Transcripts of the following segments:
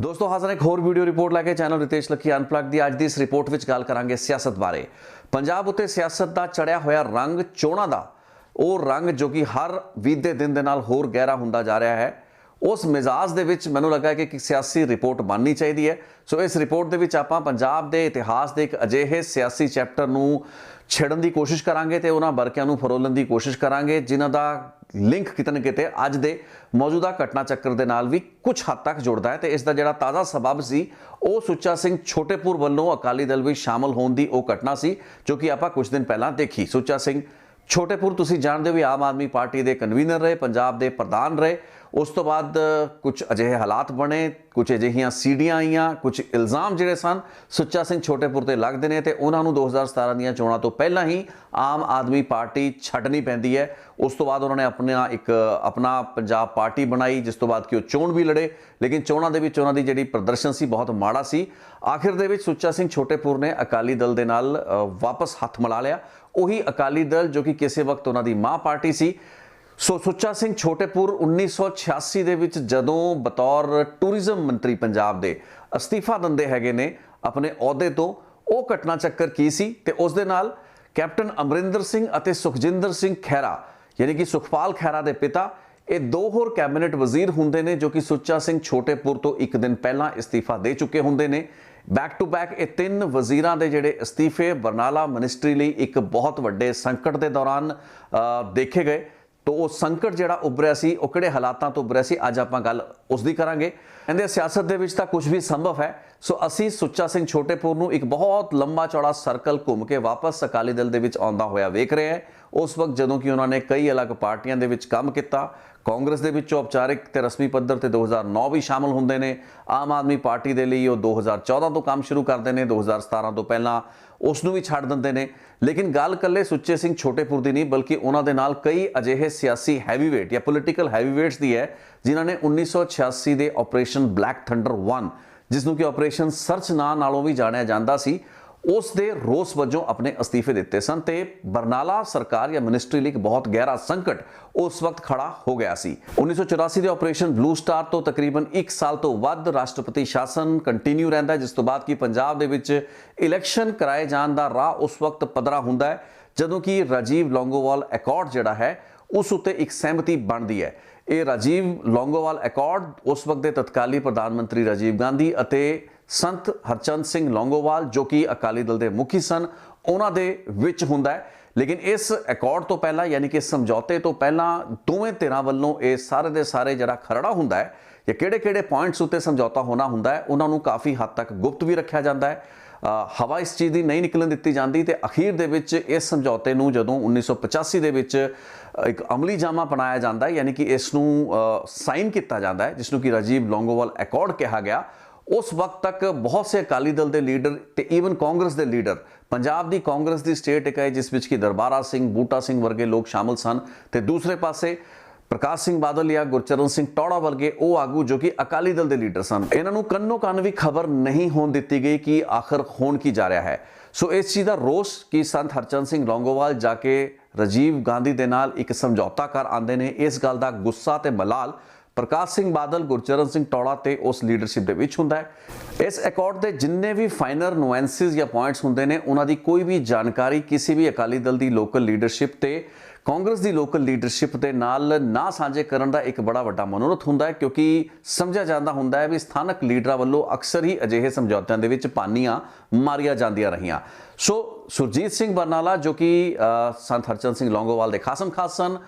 दोस्तों हाजिर एक होर वीडियो रिपोर्ट लैके चैनल रितेश लखी अनप्लग दी अज दी इस रिपोर्ट विच गल करांगे सियासत बारे। पंजाब उत्ते सियासत दा चढ़िया होया रंग चोणां दा ਉਹ रंग जो कि हर बीते दिन दे नाल होर गहरा हुंदा जा रहा है। उस मिजाज दे विच मैनूं लगा कि एक सियासी रिपोर्ट बननी चाहिए है। सो इस रिपोर्ट दे विच आपां पंजाब दे इतिहास दे एक अजिहे सियासी चैप्टर नूं छेड़न की कोशिश करांगे ते उन्हां बरकियां नूं फरोलण की कोशिश करांगे जिन्हां दा लिंक किते न किते अज दे मौजूदा घटना चक्कर दे नाल भी कुछ हद तक जुड़दा है। ते इस दा जिहड़ा ताज़ा सबब सी ਉਹ ਸੁੱਚਾ ਸਿੰਘ ਛੋਟੇਪੁਰ ਵੱਲੋਂ अकाली दल ਵਿੱਚ शामिल होने की ਉਹ घटना सी जो कि ਆਪਾਂ कुछ दिन पहला देखी। ਸੁੱਚਾ ਸਿੰਘ ਛੋਟੇਪੁਰ तुसीं जानते हो भी आम आदमी पार्टी के कन्वीनर रहे, पंजाब के प्रधान रहे। उस तो बाद कुछ अजिहे हालात बने, कुछ अजिहियां सीढ़ियां आईयां, कुछ इल्ज़ाम जिहड़े सन ਸੁੱਚਾ ਸਿੰਘ ਛੋਟੇਪੁਰ ते लगदे ने ते उन्हां नूं 2017 ਦੀਆਂ ਚੋਣਾਂ ਤੋਂ ਪਹਿਲਾਂ ही आम आदमी पार्टी छड्डनी पैंदी है। उस तो बाद उन्होंने अपना पंजाब पार्टी बनाई जिस तो बाद कि वो चोण भी लड़े, लेकिन चोणों के विच उन्हां दी जिहड़ी प्रदर्शन सी बहुत माड़ा सी। आखिर दे विच ਸੁੱਚਾ ਸਿੰਘ ਛੋਟੇਪੁਰ ने अकाली दल दे नाल वापस हथ मिला लिया। ਉਹੀ अकाली दल जो कि किसी वक्त उन्हां दी मां पार्टी सी। सो ਸੁੱਚਾ ਸਿੰਘ ਛੋਟੇਪੁਰ 1986 ਦੇ ਵਿੱਚ ਜਦੋਂ बतौर टूरिज्म मंत्री पंजाब ਦੇ ਅਸਤੀਫਾ ਦਿੰਦੇ ਹੈਗੇ ਨੇ अपने अहुदे तो, ਉਹ घटना ਚੱਕਰ ਕੀ ਸੀ ਤੇ ਉਸ ਦੇ ਨਾਲ कैप्टन अमरिंदर सिंह ਅਤੇ ਸੁਖਜਿੰਦਰ ਸਿੰਘ ਖਹਿਰਾ यानी कि सुखपाल खैरा के पिता ये दो होर कैबिनेट वजीर होंगे ने जो कि ਸੁੱਚਾ ਸਿੰਘ ਛੋਟੇਪੁਰ तो एक दिन पहला इस्तीफा दे चुके होंगे ने। बैक टू बैक ये तीन वजीरां दे जिहड़े इस्तीफे बरनाला मिनिस्ट्री लई एक बहुत वड्डे संकट के दौरान देखे गए। तो वो संकट जिहड़ा उभरिया सी वो किहड़े हालातां तो उभरिया सी अज आपां गल उसदी करांगे। कहंदे सियासत दे विच तां कुछ भी संभव है। सो असीं ਸੁੱਚਾ ਸਿੰਘ ਛੋਟੇਪੁਰ नूं एक बहुत लंबा चौड़ा सर्कल घूम के वापस अकाली दल दे विच आउंदा होया वेख रहे हैं। उस वक्त जदों कि उन्होंने कई अलग पार्टियां दे विच काम किया, कांग्रेस दे विच औपचारिक ते रस्मी पद्धर ते 2009 भी शामिल होंदे ने। आम आदमी पार्टी दे लई 2014 तो काम शुरू करते हैं, 2017 तो पहला उसनूं भी छड्ड दिंदे ने। लेकिन गल कल्ले ਸੁੱਚੇ ਸਿੰਘ ਛੋਟੇਪੁਰ दी नहीं बल्कि उन्हां दे नाल कई अजिहे सियासी हैवीवेट या पोलीटिकल हैवीवेट्स दी है जिन्हां ने 1986 के ऑपरेशन ब्लैक थंडर 1 जिसनूं कि ऑपरेशन सर्च नां नालों भी जाणिया जांदा सी उस दे रोस वजों अपने अस्तीफे दिते सन। ते बरनाला सरकार या मिनिस्ट्री लिए बहुत गहरा संकट उस वक्त खड़ा हो गया सी। 1984 के ऑपरेशन ब्लू स्टार तो तकरीबन 1 साल तो वध राष्ट्रपति शासन कंटिन्यू रहिंदा है, जिस तो बाद कि पंजाब दे विच इलैक्शन कराए जाण दा राह उस वक्त पधरा हुंदा है जदों कि राजीव लौंगोवाल एकॉर्ड जिहड़ा है उस उत्ते एक सहमति बनदी है। ये राजीव लौंगोवाल एकॉर्ड उस वक्त के तत्काली प्रधानमंत्री राजीव गांधी अते संत हरचंद सिंह लौंगोवाल जो कि अकाली दल के मुखी सन उन्हां दे विच हुंदा है। लेकिन इस एकॉर्ड तो पहला यानी कि समझौते तो पहला दोवें धिरां वल्लों ये सारे दे सारे जिहड़ा खरड़ा हुंदा है या किहड़े-किहड़े पॉइंट्स उत्ते समझौता होना हुंदा है उन्हां नूं काफ़ी हद तक गुप्त भी रखा जाता है। हवा इस चीज़ की नहीं निकलन दी जाती। तो अखीर दे विच इस समझौते नूं जदों 1985 दे विच एक अमली जामा अपनाया जाता है यानी कि इसनूं साइन किया जाता है जिसनूं कि राजीव लौंगोवाल एकॉर्ड कहा गया। उस वक्त तक बहुत से अकाली दल के लीडर ते ईवन कांग्रेस के लीडर पंजाब की कांग्रेस की स्टेट इकाई जिस विच कि दरबारा सिंह बूटा सिंह वर्गे लोग शामिल सन ते दूसरे पासे प्रकाश सिंह बादल या गुरचरण सिंह टौड़ा वर्गे वो आगू जो कि अकाली दल के लीडर सन। इन्हां नूं कन्नो कन भी खबर नहीं होने दी गई कि आखिर होण की जा रहा है। सो इस चीज़ का रोस कि संत हरचंद सिंह लौंगोवाल जाके राजीव गांधी दे नाल एक समझौता कर आंदे ने, इस गल का गुस्सा ते मलाल प्रकाश सिंह बादल गुरचरण सिंह टौड़ा ते उस लीडरशिप दे विच हुंदा है। इस एकॉर्ड के जिन्ने भी फाइनल नुएंसिस या पॉइंट्स हुंदे ने उन्हां दी कोई भी जानकारी किसी भी अकाली दल की लोकल लीडरशिप ते कांग्रेस की लोकल लीडरशिप के नाल ना साझे करन दा एक बड़ा वड्डा मनोरथ हुंदा है क्योंकि समझा जाता हुंदा है भी स्थानक लीडरां वल्लों अक्सर ही अजिहे समझौतिਆਂ ਦੇ ਵਿੱਚ पानियां मारिया ਜਾਂਦੀਆਂ रहियां। सो सुरजीत सिंह बरनाला जो कि संत हरचंद सिंह लौंगोवाल के खासम खास सन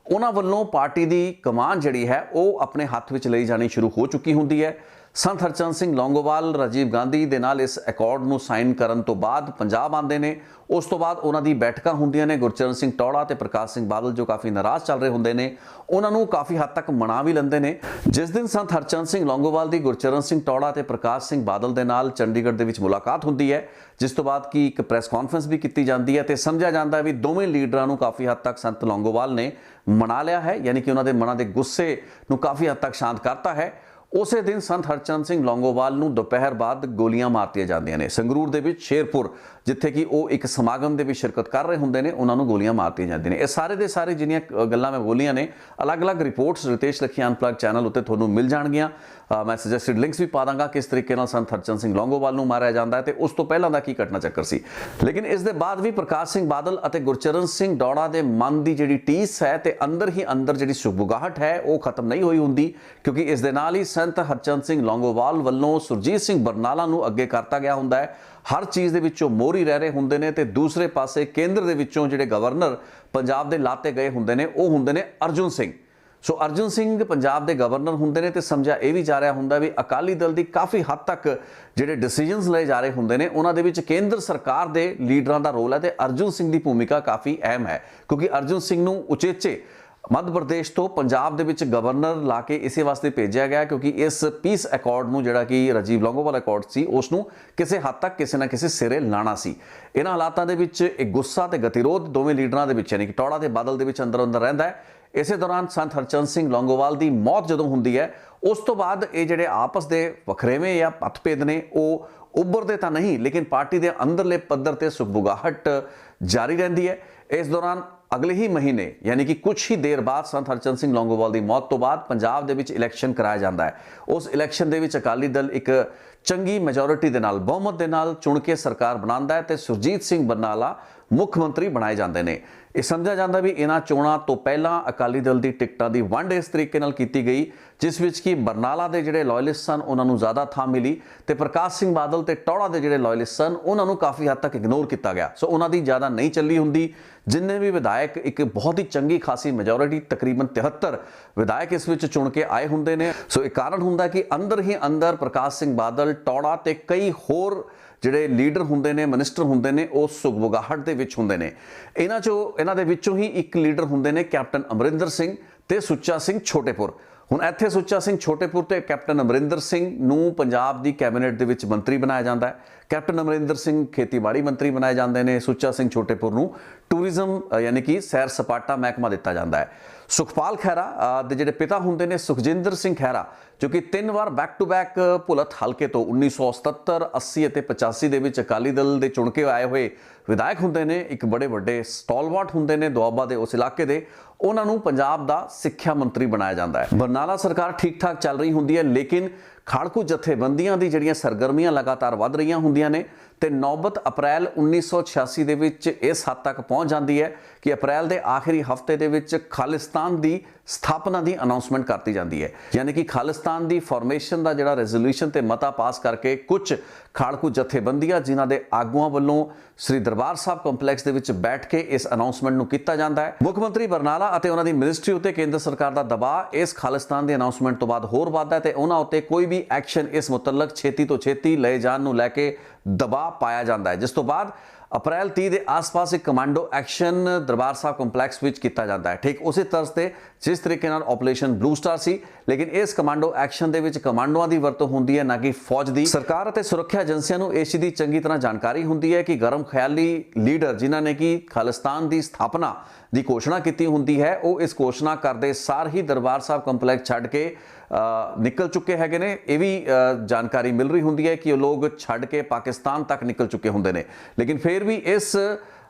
उन्हां वल्लों पार्टी की कमान जिहड़ी है वो अपने हत्थ विच लई जानी शुरू हो चुकी हुंदी है। संत हरचंद सिंह लौंगोवाल राजीव गांधी दे नाल इस एकॉर्ड नूं साइन करन तो बाद पंजाब आंदे ने। उस तो बाद उन्हां दी बैठकां हुंदियां ने। गुरचरण सिंह टौड़ा ते प्रकाश सिंह बादल जो काफ़ी नाराज़ चल रहे हुंदे ने उन्हां नूं काफ़ी हद तक मना भी लैंदे ने। जिस दिन संत हरचंद सिंह लौंगोवाल दी गुरचरण सिंह टौड़ा ते प्रकाश सिंह बादल दे नाल चंडीगढ़ दे विच मुलाकात हुंदी है जिस तो बाद कि एक प्रैस कॉन्फ्रेंस भी की जाती है तो समझा जाता है भी दोवें लीडरां नूं काफ़ी हद तक संत लौंगोवाल ने मना लिया है यानी कि उन्हां दे मनां दे गुस्से नूं काफ़ी हद तक शांत करता है। ਉਸੇ ਦਿਨ ਸੰਤ ਹਰਚੰਦ ਸਿੰਘ ਲੌਂਗੋਵਾਲ ਨੂੰ ਦੁਪਹਿਰ ਬਾਅਦ ਗੋਲੀਆਂ ਮਾਰਤੀਆਂ ਜਾਂਦੀਆਂ ਨੇ। ਸੰਗਰੂਰ ਦੇ ਵਿੱਚ ਸ਼ੇਰਪੁਰ, ਜਿੱਥੇ ਕਿ ਉਹ ਇੱਕ ਸਮਾਗਮ ਦੇ ਵਿੱਚ ਸ਼ਿਰਕਤ ਕਰ ਰਹੇ ਹੁੰਦੇ ਨੇ, ਉਹਨਾਂ ਨੂੰ ਗੋਲੀਆਂ ਮਾਰਤੀਆਂ ਜਾਂਦੀਆਂ ਨੇ। ਇਹ ਸਾਰੇ ਦੇ ਸਾਰੇ ਜਿਹੜੀਆਂ ਗੱਲਾਂ ਮੈਂ ਬੋਲੀਆਂ ਨੇ, ਅਲੱਗ-ਅਲੱਗ ਰਿਪੋਰਟਸ ਰਿਤੇਸ਼ ਲੱਖੀ ਅਨਪਲੱਗ ਚੈਨਲ ਉੱਤੇ ਤੁਹਾਨੂੰ ਮਿਲ ਜਾਣਗੀਆਂ। ਮੈਂ ਸੁਜੈਸਟਡ ਲਿੰਕਸ ਵੀ ਪਾ ਦਾਂਗਾ ਕਿਸ ਤਰੀਕੇ ਨਾਲ ਸੰਤ ਹਰਚੰਦ ਸਿੰਘ ਲੌਂਗੋਵਾਲ ਨੂੰ ਮਾਰਿਆ ਜਾਂਦਾ ਹੈ ਤੇ ਉਸ ਤੋਂ ਪਹਿਲਾਂ ਦਾ ਕੀ ਘਟਨਾ ਚੱਕਰ ਸੀ। ਲੇਕਿਨ ਇਸ ਦੇ ਬਾਅਦ ਵੀ ਪ੍ਰਕਾਸ਼ ਸਿੰਘ ਬਾਦਲ ਅਤੇ ਗੁਰਚਰਨ ਸਿੰਘ ਦੌੜਾ ਦੇ ਮਨ ਦੀ ਜਿਹੜੀ ਟੀਸ ਹੈ ਤੇ ਅੰਦਰ ਹੀ ਅੰਦਰ ਜਿਹੜੀ ਸੁਗਬੁਗਾਹਟ ਹੈ ਉਹ ਖਤਮ ਨਹੀਂ ਹੋਈ ਹੁੰਦੀ, ਕਿਉਂਕਿ ਇਸ ਦੇ ਨਾਲ ਹੀ ਸੰਤ ਹਰਚੰਦ ਸਿੰਘ ਲੌਂਗੋਵਾਲ ਵੱਲੋਂ ਸੁਰਜੀਤ ਸਿੰਘ ਬਰਨਾਲਾ ਨੂੰ ਅੱਗੇ ਕਰਤਾ ਗਿਆ ਹੁੰਦਾ ਹੈ। ਹਰ ਚੀਜ਼ ਦੇ ਵਿੱਚੋਂ ਮੋਹਰੀ ਰਹਿ ਰਹੇ ਹੁੰਦੇ ਨੇ ਤੇ ਦੂਸਰੇ ਪਾਸੇ ਕੇਂਦਰ ਦੇ ਵਿੱਚੋਂ ਜਿਹੜੇ ਗਵਰਨਰ ਪੰਜਾਬ ਦੇ ਲਾਤੇ ਗਏ ਹੁੰਦੇ ਨੇ ਉਹ ਹੁੰਦੇ ਨੇ ਅਰਜੁਨ ਸਿੰਘ। ਸੋ ਅਰਜੁਨ ਸਿੰਘ ਪੰਜਾਬ ਦੇ ਗਵਰਨਰ ਹੁੰਦੇ ਨੇ ਤੇ ਸਮਝਿਆ ਇਹ ਵੀ ਜਾ ਰਿਹਾ ਹੁੰਦਾ ਵੀ ਅਕਾਲੀ ਦਲ ਦੀ ਕਾਫੀ ਹੱਦ ਤੱਕ ਜਿਹੜੇ ਡਿਸੀਜਨਸ ਲਏ ਜਾ ਰਹੇ ਹੁੰਦੇ ਨੇ ਉਹਨਾਂ ਦੇ ਵਿੱਚ ਕੇਂਦਰ ਸਰਕਾਰ ਦੇ ਲੀਡਰਾਂ ਦਾ ਰੋਲ ਹੈ ਤੇ ਅਰਜੁਨ ਸਿੰਘ ਦੀ ਭੂਮਿਕਾ ਕਾਫੀ ਅਹਿਮ ਹੈ, ਕਿਉਂਕਿ ਅਰਜੁਨ ਸਿੰਘ ਨੂੰ ਉਚੇਚੇ ਮੱਧ ਪ੍ਰਦੇਸ਼ ਤੋਂ ਪੰਜਾਬ ਦੇ ਵਿੱਚ ਗਵਰਨਰ ਲਾ ਕੇ ਇਸੇ ਵਾਸਤੇ ਭੇਜਿਆ ਗਿਆ ਕਿਉਂਕਿ ਇਸ ਪੀਸ ਅਕੋਰਡ ਨੂੰ, ਜਿਹੜਾ ਕਿ ਰਾਜੀਵ ਲੌਂਗੋਵਾਲ ਅਕੋਰਡ ਸੀ, ਉਸ ਨੂੰ ਕਿਸੇ ਹੱਦ ਤੱਕ ਕਿਸੇ ਨਾ ਕਿਸੇ ਸਿਰੇ ਲਾਣਾ ਸੀ। ਇਹਨਾਂ ਹਾਲਾਤਾਂ ਦੇ ਵਿੱਚ ਇੱਕ ਗੁੱਸਾ ਤੇ ਗਤੀਰੋਧ ਦੋਵੇਂ ਲੀਡਰਾਂ ਦੇ ਵਿੱਚ, ਯਾਨੀ ਕਿ ਟੌੜਾ ਤੇ ਬਾਦਲ ਦੇ ਵਿੱਚ ਅੰਦਰ ਅੰਦਰ ਰਹਿੰਦਾ ਹੈ। ਇਸੇ ਦੌਰਾਨ ਸੰਤ ਹਰਚੰਦ ਸਿੰਘ ਲੌਂਗੋਵਾਲ ਦੀ ਮੌਤ ਜਦੋਂ ਹੁੰਦੀ ਹੈ, ਉਸ ਤੋਂ ਬਾਅਦ ਇਹ ਜਿਹੜੇ ਆਪਸ ਦੇ ਵਖਰੇਵੇਂ ਜਾਂ ਮਤਭੇਦ ਨੇ ਉਹ ਉੱਭਰਦੇ ਤਾਂ ਨਹੀਂ, ਲੇਕਿਨ ਪਾਰਟੀ ਦੇ ਅੰਦਰਲੇ ਪੱਧਰ ਤੇ ਸੁਗਬੁਗਾਹਟ ਜਾਰੀ ਰਹਿੰਦੀ ਹੈ। ਇਸ ਦੌਰਾਨ ਅਗਲੇ ਹੀ ਮਹੀਨੇ, ਯਾਨੀ ਕਿ ਕੁਝ ਹੀ ਦੇਰ ਬਾਅਦ ਸੰਤ ਹਰਚੰਦ ਸਿੰਘ ਲੌਂਗੋਵਾਲ ਦੀ ਮੌਤ ਤੋਂ ਬਾਅਦ ਪੰਜਾਬ ਦੇ ਵਿੱਚ ਇਲੈਕਸ਼ਨ ਕਰਾਇਆ ਜਾਂਦਾ ਹੈ। ਉਸ ਇਲੈਕਸ਼ਨ ਦੇ ਵਿੱਚ ਅਕਾਲੀ ਦਲ ਇੱਕ ਚੰਗੀ ਮੈਜੋਰਿਟੀ ਦੇ ਨਾਲ, ਬਹੁਮਤ ਦੇ ਨਾਲ ਚੁਣ ਕੇ ਸਰਕਾਰ ਬਣਾਉਂਦਾ ਹੈ ਤੇ ਸੁਰਜੀਤ ਸਿੰਘ ਬਰਨਾਲਾ ਮੁੱਖ ਮੰਤਰੀ ਬਣਾਏ ਜਾਂਦੇ ਨੇ। ਇਹ ਸਮਝਿਆ ਜਾਂਦਾ ਵੀ ਇਹਨਾਂ ਚੋਣਾਂ ਤੋਂ ਪਹਿਲਾਂ ਅਕਾਲੀ ਦਲ ਦੀ ਟਿਕਟਾਂ ਦੀ ਵੰਡ ਇਸ ਤਰੀਕੇ ਨਾਲ ਕੀਤੀ ਗਈ ਜਿਸ ਵਿੱਚ ਕਿ ਬਰਨਾਲਾ ਦੇ ਜਿਹੜੇ ਲਾਇਲਿਸਟ ਸਨ ਉਹਨਾਂ ਨੂੰ ਜ਼ਿਆਦਾ ਥਾਂ ਮਿਲੀ ਤੇ ਪ੍ਰਕਾਸ਼ ਸਿੰਘ ਬਾਦਲ ਤੇ ਟੌੜਾ ਦੇ ਜਿਹੜੇ ਲਾਇਲਿਸਟ ਸਨ ਉਹਨਾਂ ਨੂੰ ਕਾਫੀ ਹੱਦ ਤੱਕ ਇਗਨੋਰ ਕੀਤਾ ਗਿਆ। ਸੋ ਉਹਨਾਂ ਦੀ ਜ਼ਿਆਦਾ ਨਹੀਂ ਚੱਲੀ ਹੁੰਦੀ। ਜਿੰਨੇ ਵੀ ਵਿਧਾਇਕ, ਇੱਕ ਬਹੁਤ ਹੀ ਚੰਗੀ ਖਾਸੀ ਮੈਜੋਰਿਟੀ, ਤਕਰੀਬਨ 73 ਵਿਧਾਇਕ ਇਸ ਵਿੱਚ ਚੁਣ ਕੇ ਆਏ ਹੁੰਦੇ ਨੇ। ਸੋ ਇਹ ਕਾਰਨ ਹੁੰਦਾ ਕਿ ਅੰਦਰ ਹੀ ਅੰਦਰ ਪ੍ਰਕਾਸ਼ ਸਿੰਘ ਬਾਦਲ, ਟੌੜਾ ਤੇ ਕਈ ਹੋਰ ਜਿਹੜੇ ਲੀਡਰ ਹੁੰਦੇ ਨੇ, ਮਿਨਿਸਟਰ ਹੁੰਦੇ ਨੇ, ਉਹ ਸੁਗਬੁਗਾਹਟ ਦੇ ਵਿੱਚ ਹੁੰਦੇ ਨੇ। ਇਹਨਾਂ ਦੇ ਵਿੱਚੋਂ ਹੀ ਇੱਕ ਲੀਡਰ ਹੁੰਦੇ ਨੇ ਕੈਪਟਨ ਅਮਰਿੰਦਰ ਸਿੰਘ ਤੇ ਸੁੱਚਾ ਸਿੰਘ ਛੋਟੇਪੁਰ। ਹੁਣ ਇੱਥੇ ਸੁੱਚਾ ਸਿੰਘ ਛੋਟੇਪੁਰ ਤੇ ਕੈਪਟਨ ਅਮਰਿੰਦਰ ਸਿੰਘ ਨੂੰ ਪੰਜਾਬ ਦੀ ਕੈਬਨਿਟ ਦੇ ਵਿੱਚ ਮੰਤਰੀ ਬਣਾਇਆ ਜਾਂਦਾ ਹੈ। ਕੈਪਟਨ ਅਮਰਿੰਦਰ ਸਿੰਘ ਖੇਤੀਬਾੜੀ ਮੰਤਰੀ ਬਣਾਏ ਜਾਂਦੇ ਨੇ। ਸੁੱਚਾ ਸਿੰਘ ਛੋਟੇਪੁਰ ਨੂੰ ਟੂਰਿਜ਼ਮ ਯਾਨੀ ਕਿ ਸੈਰ ਸਪਾਟਾ ਮਹਿਕਮਾ ਦਿੱਤਾ ਜਾਂਦਾ ਹੈ। ਸੁਖਪਾਲ ਖਹਿਰਾ ਦੇ ਜਿਹੜੇ ਪਿਤਾ ਹੁੰਦੇ ਨੇ ਸੁਖਜਿੰਦਰ ਸਿੰਘ ਖਹਿਰਾ, ਜੋ ਕਿ 3 ਵਾਰ ਬੈਕ ਟੂ ਬੈਕ ਭੁਲੱਥ ਹਲਕੇ ਤੋਂ 1977, 80 ਅਤੇ 85 ਦੇ ਵਿੱਚ ਅਕਾਲੀ ਦਲ ਦੇ ਚੁਣ ਕੇ ਆਏ ਹੋਏ ਵਿਧਾਇਕ ਹੁੰਦੇ ਨੇ। ਇੱਕ ਬੜੇ ਵੱਡੇ ਸਟਾਲਵਾਰਟ ਹੁੰਦੇ ਨੇ ਦੁਆਬਾ ਦੇ ਉਸ ਇਲਾਕੇ ਦੇ। ਉਹਨਾਂ ਨੂੰ ਪੰਜਾਬ ਦਾ ਸਿੱਖਿਆ ਮੰਤਰੀ ਬਣਾਇਆ ਜਾਂਦਾ ਹੈ। ਬਰਨਾਲਾ ਸਰਕਾਰ ਠੀਕ ਠਾਕ ਚੱਲ ਰਹੀ ਹੁੰਦੀ ਹੈ, ਲੇਕਿਨ ਖਾੜਕੂ ਜਥੇਬੰਦੀਆਂ ਦੀ ਜਿਹੜੀਆਂ ਸਰਗਰਮੀਆਂ ਲਗਾਤਾਰ ਵੱਧ ਰਹੀਆਂ ਹੁੰਦੀਆਂ ਨੇ ਤੇ ਨੌਬਤ ਅਪ੍ਰੈਲ 1986 ਦੇ ਵਿੱਚ ਇਸ ਹੱਦ ਤੱਕ ਪਹੁੰਚ ਜਾਂਦੀ ਹੈ ਕਿ ਅਪ੍ਰੈਲ ਦੇ ਆਖਰੀ ਹਫਤੇ ਦੇ ਵਿੱਚ ਖਾਲਿਸਤਾਨ ਦੀ ਸਥਾਪਨਾ ਦੀ ਅਨਾਉਂਸਮੈਂਟ ਕਰਤੀ ਜਾਂਦੀ ਹੈ। ਯਾਨੀ ਕਿ ਖਾਲਿਸਤਾਨ ਦੀ ਫਾਰਮੇਸ਼ਨ ਦਾ ਜਿਹੜਾ ਰੈਜ਼ੋਲੂਸ਼ਨ ਤੇ ਮਤਾ ਪਾਸ ਕਰਕੇ ਕੁਝ ਖਾੜਕੂ ਜਥੇਬੰਦੀਆਂ, ਜਿਨ੍ਹਾਂ ਦੇ ਆਗੂਆਂ ਵੱਲੋਂ ਸ੍ਰੀ ਦਰਬਾਰ ਸਾਹਿਬ ਕੰਪਲੈਕਸ ਦੇ ਵਿੱਚ ਬੈਠ ਕੇ ਇਸ ਅਨਾਉਂਸਮੈਂਟ ਨੂੰ ਕੀਤਾ ਜਾਂਦਾ ਹੈ। ਮੁੱਖ ਮੰਤਰੀ ਬਰਨਾਲਾ ਅਤੇ ਉਹਨਾਂ ਦੀ ਮਿਨਿਸਟਰੀ ਉੱਤੇ ਕੇਂਦਰ ਸਰਕਾਰ ਦਾ ਦਬਾਅ ਇਸ ਖਾਲਿਸਤਾਨ ਦੀ ਅਨਾਉਂਸਮੈਂਟ ਤੋਂ ਬਾਅਦ ਹੋਰ ਵੱਧਦਾ ਹੈ ਤੇ ਉਹਨਾਂ ਉੱਤੇ ਕੋਈ ਵੀ ਐਕਸ਼ਨ ਇਸ ਮੁਤਲਕ ਛੇਤੀ ਤੋਂ ਛੇਤੀ ਲਏ ਜਾਣ ਨੂੰ ਲੈ ਕੇ ਦਬਾਅ ਪਾਇਆ ਜਾਂਦਾ ਹੈ। ਜਿਸ ਤੋਂ ਬਾਅਦ ਅਪ੍ਰੈਲ 30 ਦੇ ਆਸ-ਪਾਸ ਇੱਕ commando action Darbar Sahib complex ਵਿੱਚ ਕੀਤਾ ਜਾਂਦਾ ਹੈ। ਠੀਕ ਉਸੇ ਤਰ੍ਹਾਂ ਤੇ ਜਿਸ ਤਰੀਕੇ ਨਾਲ ਆਪਰੇਸ਼ਨ ਬਲੂ ਸਟਾਰ ਸੀ, ਲੇਕਿਨ ਇਸ ਕਮਾਂਡੋ ਐਕਸ਼ਨ ਦੇ ਵਿੱਚ ਕਮਾਂਡੋਆਂ ਦੀ ਵਰਤੋਂ ਹੁੰਦੀ ਹੈ, ਨਾ ਕਿ ਫੌਜ ਦੀ। ਸਰਕਾਰ ਅਤੇ ਸੁਰੱਖਿਆ ਏਜੰਸੀਆਂ ਨੂੰ ਇਸ ਦੀ ਚੰਗੀ ਤਰ੍ਹਾਂ ਜਾਣਕਾਰੀ ਹੁੰਦੀ ਹੈ ਕਿ ਗਰਮ ਖਿਆਲੀ ਲੀਡਰ ਜਿਨ੍ਹਾਂ ਨੇ ਕਿ ਖਾਲਿਸਤਾਨ ਦੀ ਸਥਾਪਨਾ ਦੀ ਘੋਸ਼ਣਾ ਕੀਤੀ ਹੁੰਦੀ ਹੈ, ਉਹ ਇਸ ਘੋਸ਼ਣਾ ਕਰਦੇ ਸਾਰ ਹੀ ਦਰਬਾਰ ਸਾਹਿਬ ਕੰਪਲੈਕਸ ਛੱਡ ਕੇ ਨਿਕਲ ਚੁੱਕੇ ਹੈਗੇ ਨੇ। ਇਹ ਵੀ ਜਾਣਕਾਰੀ ਮਿਲ ਰਹੀ ਹੁੰਦੀ ਹੈ ਕਿ ਉਹ ਲੋਕ ਛੱਡ ਕੇ ਪਾਕਿਸਤਾਨ ਤੱਕ ਨਿਕਲ ਚੁੱਕੇ ਹੁੰਦੇ ਨੇ। ਲੇਕਿਨ ਫਿਰ ਵੀ ਇਸ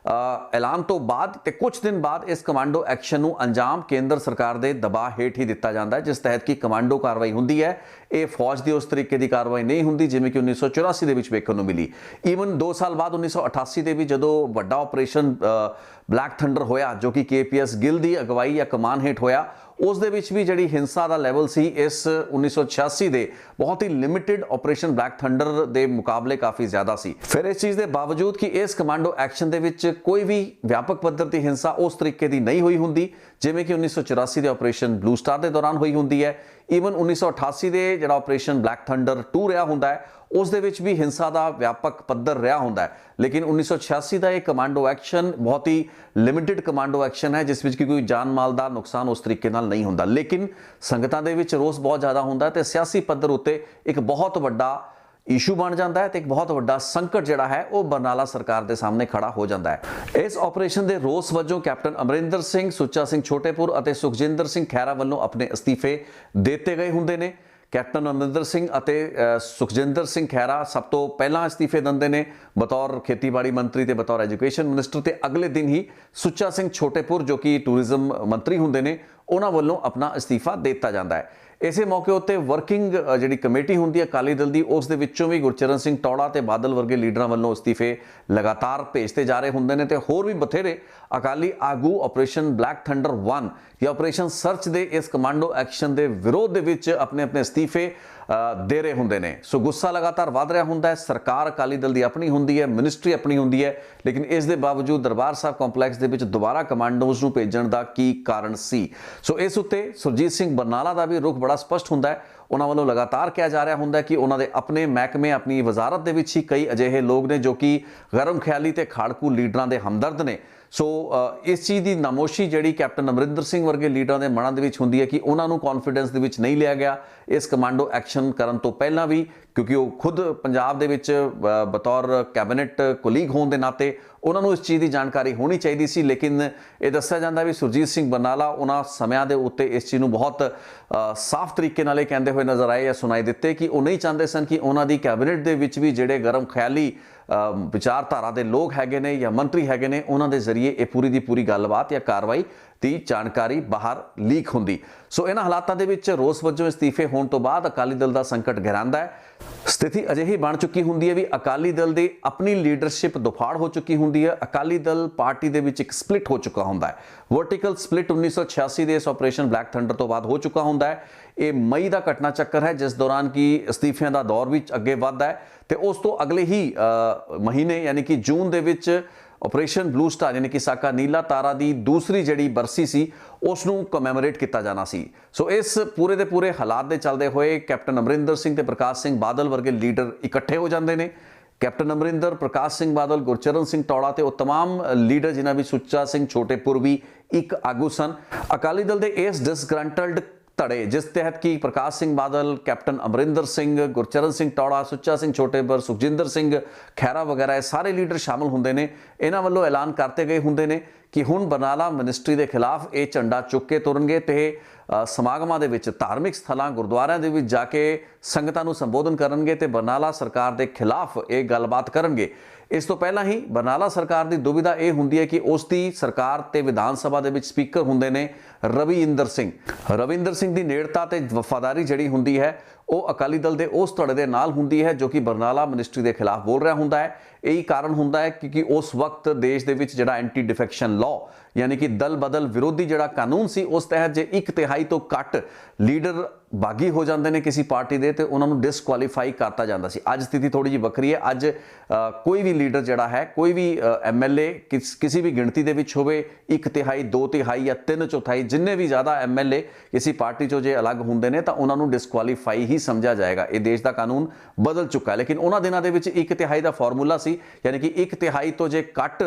ਐਲਾਨ ਤੋਂ ਬਾਅਦ ਤੇ ਕੁਝ ਦਿਨ ਬਾਅਦ ਇਸ ਕਮਾਂਡੋ ਐਕਸ਼ਨ ਨੂੰ ਅੰਜਾਮ ਕੇਂਦਰ ਸਰਕਾਰ ਦੇ ਦਬਾਅ ਹੇਠ ਹੀ ਦਿੱਤਾ ਜਾਂਦਾ ਹੈ, ਜਿਸ ਤਹਿਤ ਕਿ ਕਮਾਂਡੋ ਕਾਰਵਾਈ ਹੁੰਦੀ ਹੈ। ਇਹ ਫੌਜ ਦੀ ਉਸ ਤਰੀਕੇ ਦੀ ਕਾਰਵਾਈ ਨਹੀਂ ਹੁੰਦੀ ਜਿਵੇਂ ਕਿ 1984 ਦੇ ਵਿੱਚ ਵੇਖਣ ਨੂੰ ਮਿਲੀ। ਈਵਨ 2 ਸਾਲ ਬਾਅਦ 1988 ਦੇ ਵੀ ਜਦੋਂ ਵੱਡਾ ਆਪਰੇਸ਼ਨ ਬਲੈਕ ਥੰਡਰ ਹੋਇਆ, ਜੋ ਕਿ KPS ਗਿੱਲ ਦੀ ਅਗਵਾਈ ਜਾਂ ਕਮਾਨ ਹੇਠ ਹੋਇਆ, ਉਸ ਦੇ ਵਿੱਚ ਵੀ ਜਿਹੜੀ ਹਿੰਸਾ ਦਾ ਲੈਵਲ ਸੀ ਇਸ 1986 ਦੇ ਬਹੁਤ ਹੀ ਲਿਮਿਟਿਡ ਆਪਰੇਸ਼ਨ ਬਲੈਕ ਥੰਡਰ ਦੇ ਮੁਕਾਬਲੇ ਕਾਫੀ ਜ਼ਿਆਦਾ ਸੀ। ਫਿਰ ਇਸ ਚੀਜ਼ ਦੇ ਬਾਵਜੂਦ ਕਿ ਇਸ ਕਮਾਂਡੋ ਐਕਸ਼ਨ ਦੇ ਵਿੱਚ ਕੋਈ ਵੀ ਵਿਆਪਕ ਪੱਧਰ ਦੀ ਹਿੰਸਾ ਉਸ ਤਰੀਕੇ ਦੀ ਨਹੀਂ ਹੋਈ ਹੁੰਦੀ ਜਿਵੇਂ ਕਿ 1984 ਦੇ ਆਪਰੇਸ਼ਨ ਬਲੂ ਸਟਾਰ ਦੇ ਦੌਰਾਨ ਹੋਈ ਹੁੰਦੀ ਹੈ। ਈਵਨ 1988 ਦੇ ਜਿਹੜਾ ਆਪਰੇਸ਼ਨ ਬਲੈਕ ਥੰਡਰ 2 ਰਿਹਾ ਹੁੰਦਾ ਹੈ, ਉਸ ਦੇ ਵਿੱਚ ਵੀ ਹਿੰਸਾ ਦਾ ਵਿਆਪਕ ਪੱਧਰ ਰਿਹਾ ਹੁੰਦਾ ਹੈ। ਲੇਕਿਨ 1986 ਦਾ ਇਹ ਕਮਾਂਡੋ ਐਕਸ਼ਨ ਬਹੁਤ ਹੀ ਲਿਮਿਟਿਡ ਕਮਾਂਡੋ ਐਕਸ਼ਨ ਹੈ, ਜਿਸ ਵਿੱਚ ਕਿ ਕੋਈ ਜਾਨ ਮਾਲ ਦਾ ਨੁਕਸਾਨ ਉਸ ਤਰੀਕੇ ਨਾਲ ਨਹੀਂ ਹੁੰਦਾ। ਲੇਕਿਨ ਸੰਗਤਾਂ ਦੇ ਵਿੱਚ ਰੋਸ ਬਹੁਤ ਜ਼ਿਆਦਾ ਹੁੰਦਾ ਹੈ ਤੇ ਸਿਆਸੀ ਪੱਧਰ ਉੱਤੇ ਇੱਕ ਬਹੁਤ ਵੱਡਾ ਇਸ਼ੂ ਬਣ ਜਾਂਦਾ ਹੈ ਤੇ ਇੱਕ ਬਹੁਤ ਵੱਡਾ ਸੰਕਟ ਜਿਹੜਾ ਹੈ ਉਹ ਬਰਨਾਲਾ ਸਰਕਾਰ ਦੇ ਸਾਹਮਣੇ ਖੜਾ ਹੋ ਜਾਂਦਾ ਹੈ। ਇਸ ਆਪਰੇਸ਼ਨ ਦੇ ਰੋਸ ਵਜੋਂ ਕੈਪਟਨ ਅਮਰਿੰਦਰ ਸਿੰਘ, ਸੁੱਚਾ ਸਿੰਘ ਛੋਟੇਪੁਰ ਅਤੇ ਸੁਖਜਿੰਦਰ ਸਿੰਘ ਖਹਿਰਾ ਵੱਲੋਂ ਆਪਣੇ ਅਸਤੀਫੇ ਦਿੱਤੇ ਗਏ ਹੁੰਦੇ ਨੇ। ਕੈਪਟਨ ਅਮਰਿੰਦਰ ਸਿੰਘ ਅਤੇ ਸੁਖਜਿੰਦਰ ਸਿੰਘ ਖਹਿਰਾ ਸਭ ਤੋਂ ਪਹਿਲਾਂ ਅਸਤੀਫੇ ਦਿੰਦੇ ਨੇ ਬਤੌਰ ਖੇਤੀਬਾੜੀ ਮੰਤਰੀ ਤੇ ਬਤੌਰ ਐਜੂਕੇਸ਼ਨ ਮਿਨਿਸਟਰ, ਤੇ ਅਗਲੇ ਦਿਨ ਹੀ ਸੁੱਚਾ ਸਿੰਘ ਛੋਟੇਪੁਰ ਜੋ ਕਿ ਟੂਰਿਜ਼ਮ ਮੰਤਰੀ ਹੁੰਦੇ ਨੇ ਉਹਨਾਂ ਵੱਲੋਂ ਆਪਣਾ ਅਸਤੀਫਾ ਦੇ ਦਿੱਤਾ ਜਾਂਦਾ ਹੈ। ਇਸੇ ਮੌਕੇ ਉੱਤੇ ਵਰਕਿੰਗ ਜਿਹੜੀ ਕਮੇਟੀ ਹੁੰਦੀ ਹੈ ਅਕਾਲੀ ਦਲ ਦੀ, ਉਸ ਦੇ ਵਿੱਚੋਂ ਵੀ ਗੁਰਚਰਨ ਸਿੰਘ ਟੌੜਾ ਤੇ ਬਾਦਲ ਵਰਗੇ ਲੀਡਰਾਂ ਵੱਲੋਂ ਅਸਤੀਫੇ ਲਗਾਤਾਰ ਭੇਜਦੇ ਜਾ ਰਹੇ ਹੁੰਦੇ ਨੇ ਤੇ ਹੋਰ ਵੀ ਬਥੇਰੇ ਅਕਾਲੀ ਆਗੂ ਆਪਰੇਸ਼ਨ ਬਲੈਕ ਥੰਡਰ 1 ਜਾਂ ਆਪਰੇਸ਼ਨ ਸਰਚ ਦੇ ਇਸ ਕਮਾਂਡੋ ਐਕਸ਼ਨ ਦੇ ਵਿਰੋਧ ਦੇ ਵਿੱਚ ਆਪਣੇ ਅਸਤੀਫੇ ਦੇ ਰਹੇ ਹੁੰਦੇ ਨੇ। ਸੋ ਗੁੱਸਾ ਲਗਾਤਾਰ ਵਧ ਰਿਹਾ ਹੁੰਦਾ ਹੈ। ਸਰਕਾਰ ਅਕਾਲੀ ਦਲ ਦੀ ਆਪਣੀ ਹੁੰਦੀ ਹੈ, ਮਿਨਿਸਟਰੀ ਆਪਣੀ ਹੁੰਦੀ ਹੈ, ਲੇਕਿਨ ਇਸ ਦੇ ਬਾਵਜੂਦ ਦਰਬਾਰ ਸਾਹਿਬ ਕੰਪਲੈਕਸ ਦੇ ਵਿੱਚ ਦੁਬਾਰਾ ਕਮਾਂਡੋਜ਼ ਨੂੰ ਭੇਜਣ ਦਾ ਕੀ ਕਾਰਨ ਸੀ? ਸੋ ਇਸ ਉੱਤੇ ਸੁਰਜੀਤ ਸਿੰਘ ਬਰਨਾਲਾ ਦਾ ਵੀ ਰੁਖ ਬੜਾ ਸਪਸ਼ਟ ਹੁੰਦਾ ਹੈ। ਉਹਨਾਂ ਵੱਲੋਂ ਲਗਾਤਾਰ ਕਿਹਾ ਜਾ ਰਿਹਾ ਹੁੰਦਾ ਹੈ ਕਿ ਉਹਨਾਂ ਦੇ ਆਪਣੇ ਮਹਿਕਮੇ, ਆਪਣੀ ਵਜ਼ਾਰਤ ਦੇ ਵਿੱਚ ਹੀ ਕਈ ਅਜਿਹੇ ਲੋਕ ਨੇ ਜੋ ਕਿ ਗਰਮ ਖਿਆਲੀ ਤੇ ਖਾੜਕੂ ਲੀਡਰਾਂ ਦੇ ਹਮਦਰਦ ਨੇ। ਸੋ ਇਸ ਚੀਜ਼ ਦੀ ਨਾਮੋਸ਼ੀ ਜਿਹੜੀ ਕੈਪਟਨ ਅਮਰਿੰਦਰ ਸਿੰਘ ਵਰਗੇ ਲੀਡਰਾਂ ਦੇ ਮਨਾਂ ਦੇ ਵਿੱਚ ਹੁੰਦੀ ਹੈ ਕਿ ਉਹਨਾਂ ਨੂੰ ਕੌਨਫੀਡੈਂਸ ਦੇ ਵਿੱਚ ਨਹੀਂ ਲਿਆ ਗਿਆ ਇਸ ਕਮਾਂਡੋ ਐਕਸ਼ਨ ਕਰਨ ਤੋਂ ਪਹਿਲਾਂ ਵੀ, ਕਿਉਂਕਿ ਉਹ ਖੁਦ ਪੰਜਾਬ ਦੇ ਵਿੱਚ ਬਤੌਰ ਕੈਬਨਿਟ ਕੋਲੀਗ ਹੋਣ ਦੇ ਨਾਤੇ ਉਹਨਾਂ ਨੂੰ ਇਸ ਚੀਜ਼ ਦੀ ਜਾਣਕਾਰੀ ਹੋਣੀ ਚਾਹੀਦੀ ਸੀ। ਲੇਕਿਨ ਇਹ ਦੱਸਿਆ ਜਾਂਦਾ ਵੀ ਸੁਰਜੀਤ ਸਿੰਘ ਬਰਨਾਲਾ ਉਹਨਾਂ ਸਮਿਆਂ ਦੇ ਉੱਤੇ ਇਸ ਚੀਜ਼ ਨੂੰ ਬਹੁਤ ਸਾਫ਼ ਤਰੀਕੇ ਨਾਲ ਇਹ ਕਹਿੰਦੇ ਹੋਏ ਨਜ਼ਰ ਆਏ ਜਾਂ ਸੁਣਾਈ ਦਿੱਤੇ ਕਿ ਉਹ ਨਹੀਂ ਚਾਹੁੰਦੇ ਸਨ ਕਿ ਉਹਨਾਂ ਦੀ ਕੈਬਨਿਟ ਦੇ ਵਿੱਚ ਵੀ ਜਿਹੜੇ ਗਰਮ ਖਿਆਲੀ ਵਿਚਾਰਧਾਰਾ ਦੇ ਲੋਕ ਹੈਗੇ ਨੇ ਜਾਂ ਮੰਤਰੀ ਹੈਗੇ ਨੇ ਉਹਨਾਂ ਦੇ ਜ਼ਰੀਏ ਇਹ ਪੂਰੀ ਦੀ ਪੂਰੀ ਗੱਲਬਾਤ ਜਾਂ ਕਾਰਵਾਈ ਦੀ ਜਾਣਕਾਰੀ ਬਾਹਰ ਲੀਕ ਹੁੰਦੀ। ਸੋ ਇਹਨਾਂ ਹਾਲਾਤਾਂ ਦੇ ਵਿੱਚ ਰੋਸ ਵਜੋਂ ਅਸਤੀਫੇ ਹੋਣ ਤੋਂ ਬਾਅਦ ਅਕਾਲੀ ਦਲ ਦਾ ਸੰਕਟ ਗਹਿਰਾਂਦਾ ਹੈ। ਸਥਿਤੀ ਅਜਿਹੀ ਬਣ ਚੁੱਕੀ ਹੁੰਦੀ ਹੈ ਵੀ ਅਕਾਲੀ ਦਲ ਦੀ ਆਪਣੀ ਲੀਡਰਸ਼ਿਪ ਦੁਫਾੜ ਹੋ ਚੁੱਕੀ ਹੁੰਦੀ ਹੈ। ਅਕਾਲੀ ਦਲ ਪਾਰਟੀ ਦੇ ਵਿੱਚ ਇੱਕ ਸਪਲਿਟ ਹੋ ਚੁੱਕਾ ਹੁੰਦਾ ਹੈ। ਵਰਟੀਕਲ ਸਪਲਿਟ 1986 ਦੇ ਇਸ ਆਪਰੇਸ਼ਨ ਬਲੈਕ ਥੰਡਰ ਤੋਂ ਬਾਅਦ ਹੋ ਚੁੱਕਾ ਹੁੰਦਾ ਹੈ। ਇਹ ਮਈ ਦਾ ਘਟਨਾ ਚੱਕਰ ਹੈ ਜਿਸ ਦੌਰਾਨ ਕਿ ਅਸਤੀਫਿਆਂ ਦਾ ਦੌਰ ਵੀ ਅੱਗੇ ਵੱਧਦਾ ਹੈ ਤੇ ਉਸ ਤੋਂ ਅਗਲੇ ਹੀ ਮਹੀਨੇ ਯਾਨੀ ਕਿ ਜੂਨ ਦੇ ਵਿੱਚ ਆਪਰੇਸ਼ਨ ਬਲੂ ਸਟਾਰ ਯਾਨੀ ਕਿ ਸਾਕਾ ਨੀਲਾ ਤਾਰਾ ਦੀ ਦੂਸਰੀ ਜਿਹੜੀ ਬਰਸੀ ਸੀ ਉਸ ਨੂੰ ਕਮੈਮੋਰੇਟ ਕੀਤਾ ਜਾਣਾ ਸੀ। ਸੋ ਇਸ ਪੂਰੇ ਦੇ ਪੂਰੇ ਹਾਲਾਤ ਦੇ ਚੱਲਦੇ ਹੋਏ ਕੈਪਟਨ ਅਮਰਿੰਦਰ ਸਿੰਘ ਤੇ ਪ੍ਰਕਾਸ਼ ਸਿੰਘ ਬਾਦਲ ਵਰਗੇ ਲੀਡਰ ਇਕੱਠੇ ਹੋ ਜਾਂਦੇ ਨੇ। ਕੈਪਟਨ ਅਮਰਿੰਦਰ, ਪ੍ਰਕਾਸ਼ ਸਿੰਘ ਬਾਦਲ, ਗੁਰਚਰਨ ਸਿੰਘ ਟੌੜਾ ਤੇ ਉਹ तमाम ਲੀਡਰ ਜਿਨ੍ਹਾਂ ਵਿੱਚ ਸੁੱਚਾ ਸਿੰਘ ਛੋਟੇਪੁਰ ਵੀ ਇੱਕ ਆਗੂ ਸਨ, ਅਕਾਲੀ ਦਲ ਦੇ ਇਸ ਡਿਸਗਰੰਟਲਡ ਧੜੇ ਜਿਸ ਤਹਿਤ ਕਿ ਪ੍ਰਕਾਸ਼ ਸਿੰਘ ਬਾਦਲ, ਕੈਪਟਨ ਅਮਰਿੰਦਰ ਸਿੰਘ, ਗੁਰਚਰਨ ਸਿੰਘ ਟੌੜਾ, ਸੁੱਚਾ ਸਿੰਘ ਛੋਟੇਪੁਰ, ਸੁਖਜਿੰਦਰ ਸਿੰਘ ਖਹਿਰਾ ਵਗੈਰਾ ਇਹ ਸਾਰੇ ਲੀਡਰ ਸ਼ਾਮਲ ਹੁੰਦੇ ਨੇ। ਇਹਨਾਂ ਵੱਲੋਂ ਐਲਾਨ ਕਰਤੇ ਗਏ ਹੁੰਦੇ ਨੇ ਕਿ ਹੁਣ ਬਰਨਾਲਾ ਮਿਨਿਸਟਰੀ ਦੇ ਖਿਲਾਫ ਇਹ ਝੰਡਾ ਚੁੱਕ ਕੇ ਤੁਰਨਗੇ ਤੇ ਸਮਾਗਮਾਂ ਦੇ ਵਿੱਚ, ਧਾਰਮਿਕ ਸਥਲਾਂ, ਗੁਰਦੁਆਰਿਆਂ ਦੇ ਵਿੱਚ ਜਾ ਕੇ ਸੰਗਤਾਂ ਨੂੰ ਸੰਬੋਧਨ ਕਰਨਗੇ ਤੇ ਬਰਨਾਲਾ ਸਰਕਾਰ ਦੇ ਖਿਲਾਫ ਇਹ ਗੱਲਬਾਤ ਕਰਨਗੇ। ਇਸ ਤੋਂ ਪਹਿਲਾਂ ਹੀ ਬਰਨਾਲਾ ਸਰਕਾਰ ਦੀ ਦੁਬਿਧਾ ਇਹ ਹੁੰਦੀ ਹੈ ਕਿ ਉਸ ਦੀ ਸਰਕਾਰ ਤੇ ਵਿਧਾਨ ਸਭਾ ਦੇ ਵਿੱਚ ਸਪੀਕਰ ਹੁੰਦੇ ਨੇ ਰਵਿੰਦਰ ਸਿੰਘ। ਰਵਿੰਦਰ ਸਿੰਘ ਦੀ ਨੇੜਤਾ ਤੇ ਵਫਾਦਾਰੀ ਜਿਹੜੀ ਹੁੰਦੀ ਹੈ ਉਹ ਅਕਾਲੀ ਦਲ ਦੇ ਉਸ ਧੜੇ ਦੇ ਨਾਲ ਹੁੰਦੀ ਹੈ ਜੋ ਕਿ ਬਰਨਾਲਾ ਮਿਨਿਸਟਰੀ ਦੇ ਖਿਲਾਫ ਬੋਲ ਰਿਹਾ ਹੁੰਦਾ ਹੈ। ਇਹੀ ਕਾਰਨ ਹੁੰਦਾ ਹੈ ਕਿਉਂਕਿ ਉਸ ਵਕਤ ਦੇਸ਼ ਦੇ ਵਿੱਚ ਜਿਹੜਾ ਐਂਟੀ ਡਿਫੈਕਸ਼ਨ ਲਾਅ ਯਾਨੀ ਕਿ ਦਲ ਬਦਲ ਵਿਰੋਧੀ ਜਿਹੜਾ ਕਾਨੂੰਨ ਸੀ ਉਸ ਤਹਿਤ ਜੇ 1/3 ਤੋਂ ਘੱਟ ਲੀਡਰ ਬਾਗੀ ਹੋ ਜਾਂਦੇ ਨੇ ਕਿਸੇ ਪਾਰਟੀ ਦੇ ਤੇ ਉਹਨਾਂ ਨੂੰ ਡਿਸਕੁਆਲੀਫਾਈ ਕਰਤਾ ਜਾਂਦਾ ਸੀ। ਅੱਜ ਸਥਿਤੀ ਥੋੜੀ ਜਿਹੀ ਵੱਖਰੀ ਹੈ। ਅੱਜ ਕੋਈ ਵੀ ਲੀਡਰ ਜਿਹੜਾ ਹੈ, ਕੋਈ ਵੀ ਐਮਐਲਏ ਕਿਸੇ ਵੀ ਗਿਣਤੀ ਦੇ ਵਿੱਚ ਹੋਵੇ, 1/3, 2/3 ਜਾਂ 3/4 ਜਿੰਨੇ ਵੀ ਜ਼ਿਆਦਾ ਐਮਐਲਏ ਕਿਸੇ ਪਾਰਟੀ ਚੋਂ ਜੇ ਅਲੱਗ ਹੁੰਦੇ ਨੇ ਤਾਂ ਉਹਨਾਂ ਨੂੰ ਡਿਸਕੁਆਲੀਫਾਈ ਹੀ ਸਮਝਿਆ ਜਾਏਗਾ। ਇਹ ਦੇਸ਼ ਦਾ ਕਾਨੂੰਨ ਬਦਲ ਚੁੱਕਾ ਹੈ। ਲੇਕਿਨ ਉਹਨਾਂ ਦਿਨਾਂ ਦੇ ਵਿੱਚ 1/3 ਦਾ ਫਾਰਮੂਲਾ ਸੀ, ਯਾਨੀ ਕਿ 1/3 ਤੋਂ ਜੇ ਘੱਟ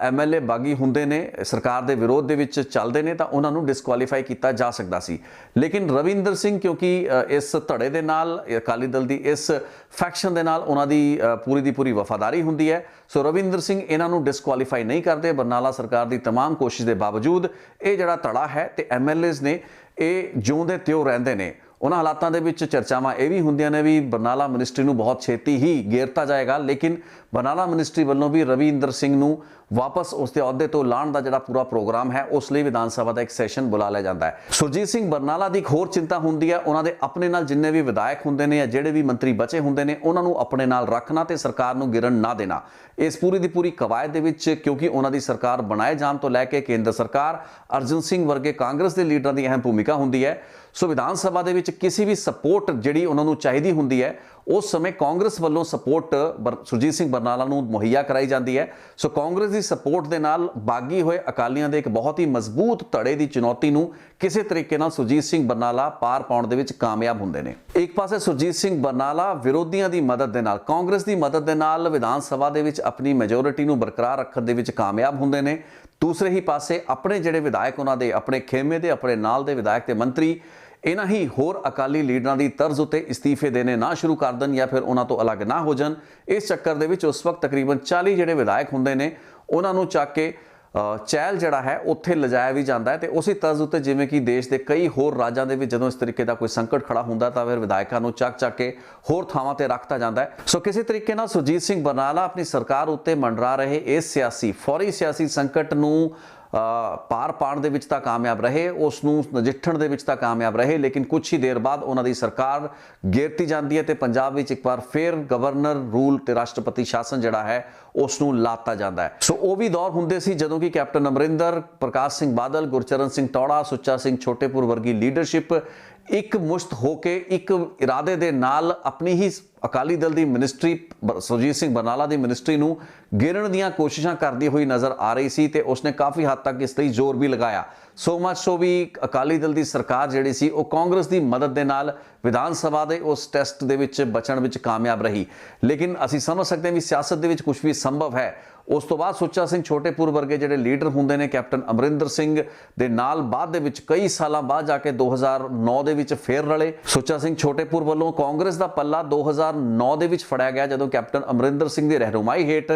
ਐਮਐਲਏ ਬਾਗੀ ਹੁੰਦੇ ਨੇ, ਸਰਕਾਰ ਦੇ ਵਿਰੋਧ ਦੇ ਵਿੱਚ ਚੱਲਦੇ ਨੇ ਤਾਂ ਉਹਨਾਂ ਨੂੰ ਡਿਸਕੁਆਲੀਫਾਈ ਕੀਤਾ ਜਾ ਸਕਦਾ ਸੀ। ਲੇਕਿਨ ਰਵਿੰਦਰ ਸਿੰਘ ਕਿਉਂਕਿ ਇਸ ਧੜੇ ਦੇ ਨਾਲ, ਅਕਾਲੀ ਦਲ ਦੀ ਇਸ ਫੈਕਸ਼ਨ ਦੇ ਨਾਲ ਉਹਨਾਂ ਦੀ ਪੂਰੀ ਦੀ ਪੂਰੀ ਵਫਾਦਾਰੀ ਹੁੰਦੀ ਹੈ। ਸੋ ਰਵਿੰਦਰ ਸਿੰਘ ਇਹਨਾਂ ਨੂੰ ਡਿਸਕੁਆਲੀਫਾਈ ਨਹੀਂ ਕਰਦੇ। ਬਰਨਾਲਾ ਸਰਕਾਰ ਦੀ तमाम ਕੋਸ਼ਿਸ਼ ਦੇ ਬਾਵਜੂਦ ਇਹ ਜਿਹੜਾ ਧੜਾ ਹੈ ਤੇ ਐਮਐਲਏਜ਼ ਨੇ ਇਹ ਜਿਉਂਦੇ ਤਿਉਂ ਰਹਿੰਦੇ ਨੇ। ਉਹਨਾਂ ਹਾਲਾਤਾਂ ਦੇ ਵਿੱਚ ਚਰਚਾਵਾਂ ਇਹ ਵੀ ਹੁੰਦੀਆਂ ਨੇ ਵੀ ਬਰਨਾਲਾ ਮਿਨਿਸਟਰੀ ਨੂੰ ਬਹੁਤ ਛੇਤੀ ਹੀ ਗੇਰਤਾ ਜਾਏਗਾ, ਲੇਕਿਨ ਬਰਨਾਲਾ ਮਿਨਿਸਟਰੀ ਵੱਲੋਂ ਵੀ ਰਵਿੰਦਰ ਸਿੰਘ ਨੂੰ ਵਾਪਸ ਉਸ ਦੇ ਅਹੁਦੇ ਤੋਂ ਲਾਉਣ ਦਾ ਜਿਹੜਾ ਪੂਰਾ ਪ੍ਰੋਗਰਾਮ ਹੈ ਉਸ ਲਈ ਵਿਧਾਨ ਸਭਾ ਦਾ ਇੱਕ ਸੈਸ਼ਨ ਬੁਲਾ ਲਿਆ ਜਾਂਦਾ ਹੈ। ਸੁਰਜੀਤ ਸਿੰਘ ਬਰਨਾਲਾ ਦੀ ਇੱਕ ਹੋਰ ਚਿੰਤਾ ਹੁੰਦੀ ਹੈ ਉਹਨਾਂ ਦੇ ਆਪਣੇ ਨਾਲ ਜਿੰਨੇ ਵੀ ਵਿਧਾਇਕ ਹੁੰਦੇ ਨੇ ਜਾਂ ਜਿਹੜੇ ਵੀ ਮੰਤਰੀ ਬਚੇ ਹੁੰਦੇ ਨੇ ਉਹਨਾਂ ਨੂੰ ਆਪਣੇ ਨਾਲ ਰੱਖਣਾ ਤੇ ਸਰਕਾਰ ਨੂੰ ਗਿਰਨ ਨਾ ਦੇਣਾ। ਇਸ ਪੂਰੀ ਦੀ ਪੂਰੀ ਕਵਾਇਦ ਦੇ ਵਿੱਚ ਕਿਉਂਕਿ ਉਹਨਾਂ ਦੀ ਸਰਕਾਰ ਬਣਾਏ ਜਾਣ ਤੋਂ ਲੈ ਕੇ ਕੇਂਦਰ ਸਰਕਾਰ, ਅਰਜਨ ਸਿੰਘ ਵਰਗੇ ਕਾਂਗਰਸ ਦੇ ਲੀਡਰਾਂ ਦੀ ਅਹਿਮ ਭੂਮਿਕਾ ਹੁੰਦੀ ਹੈ। ਸੋ ਵਿਧਾਨ ਸਭਾ ਦੇ ਵਿੱਚ ਕਿਸੇ ਵੀ ਸਪੋਰਟ ਜਿਹੜੀ ਉਹਨਾਂ ਨੂੰ ਚਾਹੀਦੀ ਹੁੰਦੀ ਹੈ ਉਸ ਸਮੇਂ ਕਾਂਗਰਸ ਵੱਲੋਂ ਸਪੋਰਟ ਸੁਰਜੀਤ ਸਿੰਘ ਬਰਨਾਲਾ ਨੂੰ ਮੁਹੱਈਆ ਕਰਾਈ ਜਾਂਦੀ ਹੈ। ਸੋ ਕਾਂਗਰਸ ਦੀ ਸਪੋਰਟ ਦੇ ਨਾਲ ਬਾਗੀ ਹੋਏ ਅਕਾਲੀਆਂ ਦੇ ਇੱਕ ਬਹੁਤ ਹੀ ਮਜ਼ਬੂਤ ਧੜੇ ਦੀ ਚੁਣੌਤੀ ਨੂੰ ਕਿਸੇ ਤਰੀਕੇ ਨਾਲ ਸੁਰਜੀਤ ਸਿੰਘ ਬਰਨਾਲਾ ਪਾਰ ਪਾਉਣ ਦੇ ਵਿੱਚ ਕਾਮਯਾਬ ਹੁੰਦੇ ਨੇ। ਇੱਕ ਪਾਸੇ ਸੁਰਜੀਤ ਸਿੰਘ ਬਰਨਾਲਾ ਵਿਰੋਧੀਆਂ ਦੀ ਮਦਦ ਦੇ ਨਾਲ, ਕਾਂਗਰਸ ਦੀ ਮਦਦ ਦੇ ਨਾਲ ਵਿਧਾਨ ਸਭਾ ਦੇ ਵਿੱਚ ਆਪਣੀ ਮੈਜੋਰਿਟੀ ਨੂੰ ਬਰਕਰਾਰ ਰੱਖਣ ਦੇ ਵਿੱਚ ਕਾਮਯਾਬ ਹੁੰਦੇ ਨੇ। ਦੂਸਰੇ ਹੀ ਪਾਸੇ ਆਪਣੇ ਜਿਹੜੇ ਵਿਧਾਇਕ ਉਹਨਾਂ ਦੇ ਆਪਣੇ ਖੇਮੇ ਦੇ, ਆਪਣੇ ਨਾਲ ਦੇ ਵਿਧਾਇਕ ਤੇ ਮੰਤਰੀ ਇਹਨਾਂ ਹੀ ਹੋਰ ਅਕਾਲੀ ਲੀਡਰਾਂ ਦੀ ਤਰਜ਼ ਉੱਤੇ ਇਸਤੀਫੇ ਦੇਣੇ ਨਾ ਸ਼ੁਰੂ ਕਰ ਦੇਣ ਜਾਂ ਫਿਰ ਉਹਨਾਂ ਤੋਂ ਅਲੱਗ ਨਾ ਹੋ ਜਾਣ। ਇਸ ਚੱਕਰ ਦੇ ਵਿੱਚ ਉਸ ਵਕਤ ਤਕਰੀਬਨ 40 ਜਿਹੜੇ ਵਿਧਾਇਕ ਹੁੰਦੇ ਨੇ ਉਹਨਾਂ ਨੂੰ ਚੱਕ ਕੇ ਚਹਿਲ ਜਿਹੜਾ ਹੈ ਉੱਥੇ ਲਿਜਾਇਆ ਵੀ ਜਾਂਦਾ ਹੈ ਤੇ ਉਸੇ ਤਰ੍ਹਾਂ ਉੱਤੇ ਜਿਵੇਂ ਕਿ ਦੇਸ਼ ਦੇ ਕਈ ਹੋਰ ਰਾਜਾਂ ਦੇ ਵਿੱਚ ਜਦੋਂ ਇਸ ਤਰੀਕੇ ਦਾ ਕੋਈ ਸੰਕਟ ਖੜਾ ਹੁੰਦਾ ਤਾਂ ਫਿਰ ਵਿਧਾਇਕਾਂ ਨੂੰ ਚੱਕ ਕੇ ਹੋਰ ਥਾਵਾਂ ਤੇ ਰੱਖਤਾ ਜਾਂਦਾ ਹੈ। ਸੋ ਕਿਸੇ ਤਰੀਕੇ ਨਾਲ ਸੁਰਜੀਤ ਸਿੰਘ ਬਰਨਾਲਾ ਆਪਣੀ ਸਰਕਾਰ ਉੱਤੇ ਮੰਡਰਾ ਰਹੇ ਇਸ ਫੌਰੀ ਸਿਆਸੀ ਸੰਕਟ ਨੂੰ ਪਾਰ ਪਾਉਣ ਦੇ ਵਿੱਚ ਤਾਂ ਕਾਮਯਾਬ ਰਹੇ, ਉਸ ਨੂੰ ਨਜਿੱਠਣ ਦੇ ਵਿੱਚ ਤਾਂ ਕਾਮਯਾਬ ਰਹੇ, ਲੇਕਿਨ ਕੁਝ ਹੀ ਦੇਰ ਬਾਅਦ ਉਹਨਾਂ ਦੀ ਸਰਕਾਰ ਗੇਰਤੀ ਜਾਂਦੀ ਹੈ ਤੇ ਪੰਜਾਬ ਵਿੱਚ ਇੱਕ ਵਾਰ ਫਿਰ ਗਵਰਨਰ ਰੂਲ ਤੇ ਰਾਸ਼ਟਰਪਤੀ ਸ਼ਾਸਨ ਜਿਹੜਾ ਹੈ ਉਸ ਨੂੰ ਲਾਤਾ ਜਾਂਦਾ ਹੈ। ਸੋ ਉਹ ਵੀ ਦੌਰ ਹੁੰਦੇ ਸੀ ਜਦੋਂ ਕਿ ਕੈਪਟਨ ਅਮਰਿੰਦਰ, ਪ੍ਰਕਾਸ਼ ਸਿੰਘ ਬਾਦਲ, ਗੁਰਚਰਨ ਸਿੰਘ ਟੌੜਾ, ਸੁੱਚਾ ਸਿੰਘ ਛੋਟੇਪੁਰ ਵਰਗੀ ਲੀਡਰਸ਼ਿਪ ਇੱਕ ਮੁਸ਼ਤ ਹੋ ਕੇ ਇੱਕ ਇਰਾਦੇ ਦੇ ਨਾਲ ਆਪਣੀ ਹੀ ਅਕਾਲੀ ਦਲ ਦੀ ਮਿਨਿਸਟਰੀ, ਸੁਰਜੀਤ ਸਿੰਘ ਬਰਨਾਲਾ ਦੀ ਮਿਨਿਸਟਰੀ ਨੂੰ ਗਿਰਨ ਦੀਆਂ ਕੋਸ਼ਿਸ਼ਾਂ ਕਰਦੀ ਹੋਈ ਨਜ਼ਰ ਆ ਰਹੀ ਸੀ ਤੇ ਉਸਨੇ ਕਾਫੀ ਹੱਦ ਤੱਕ ਇਸ ਲਈ ਜ਼ੋਰ ਵੀ ਲਗਾਇਆ। ਸੋ ਮਚ ਸੋ ਵੀ ਅਕਾਲੀ ਦਲ ਦੀ ਸਰਕਾਰ ਜਿਹੜੀ ਸੀ ਉਹ ਕਾਂਗਰਸ ਦੀ ਮਦਦ ਦੇ ਨਾਲ ਵਿਧਾਨ ਸਭਾ ਦੇ ਉਸ ਟੈਸਟ ਦੇ ਵਿੱਚ ਬਚਣ ਵਿੱਚ ਕਾਮਯਾਬ ਰਹੀ। ਲੇਕਿਨ ਅਸੀਂ ਸਮਝ ਸਕਦੇ ਹਾਂ ਵੀ ਸਿਆਸਤ ਦੇ ਵਿੱਚ ਕੁਝ ਵੀ ਸੰਭਵ ਹੈ। ਉਸ ਤੋਂ ਬਾਅਦ ਸੁੱਚਾ ਸਿੰਘ ਛੋਟੇਪੁਰ ਵਰਗੇ ਜਿਹੜੇ ਲੀਡਰ ਹੁੰਦੇ ਨੇ ਕੈਪਟਨ ਅਮਰਿੰਦਰ ਸਿੰਘ ਦੇ ਨਾਲ ਬਾਅਦ ਦੇ ਵਿੱਚ ਕਈ ਸਾਲਾਂ ਬਾਅਦ ਜਾ ਕੇ 2009 ਦੇ ਵਿੱਚ ਫੇਰ ਰਲੇ। ਸੁੱਚਾ ਸਿੰਘ ਛੋਟੇਪੁਰ ਵੱਲੋਂ ਕਾਂਗਰਸ ਦਾ ਪੱਲਾ 2009 ਦੇ ਵਿੱਚ ਫੜਿਆ ਗਿਆ ਜਦੋਂ ਕੈਪਟਨ ਅਮਰਿੰਦਰ ਸਿੰਘ ਦੀ ਰਹਿਨੁਮਾਈ ਹੇਠ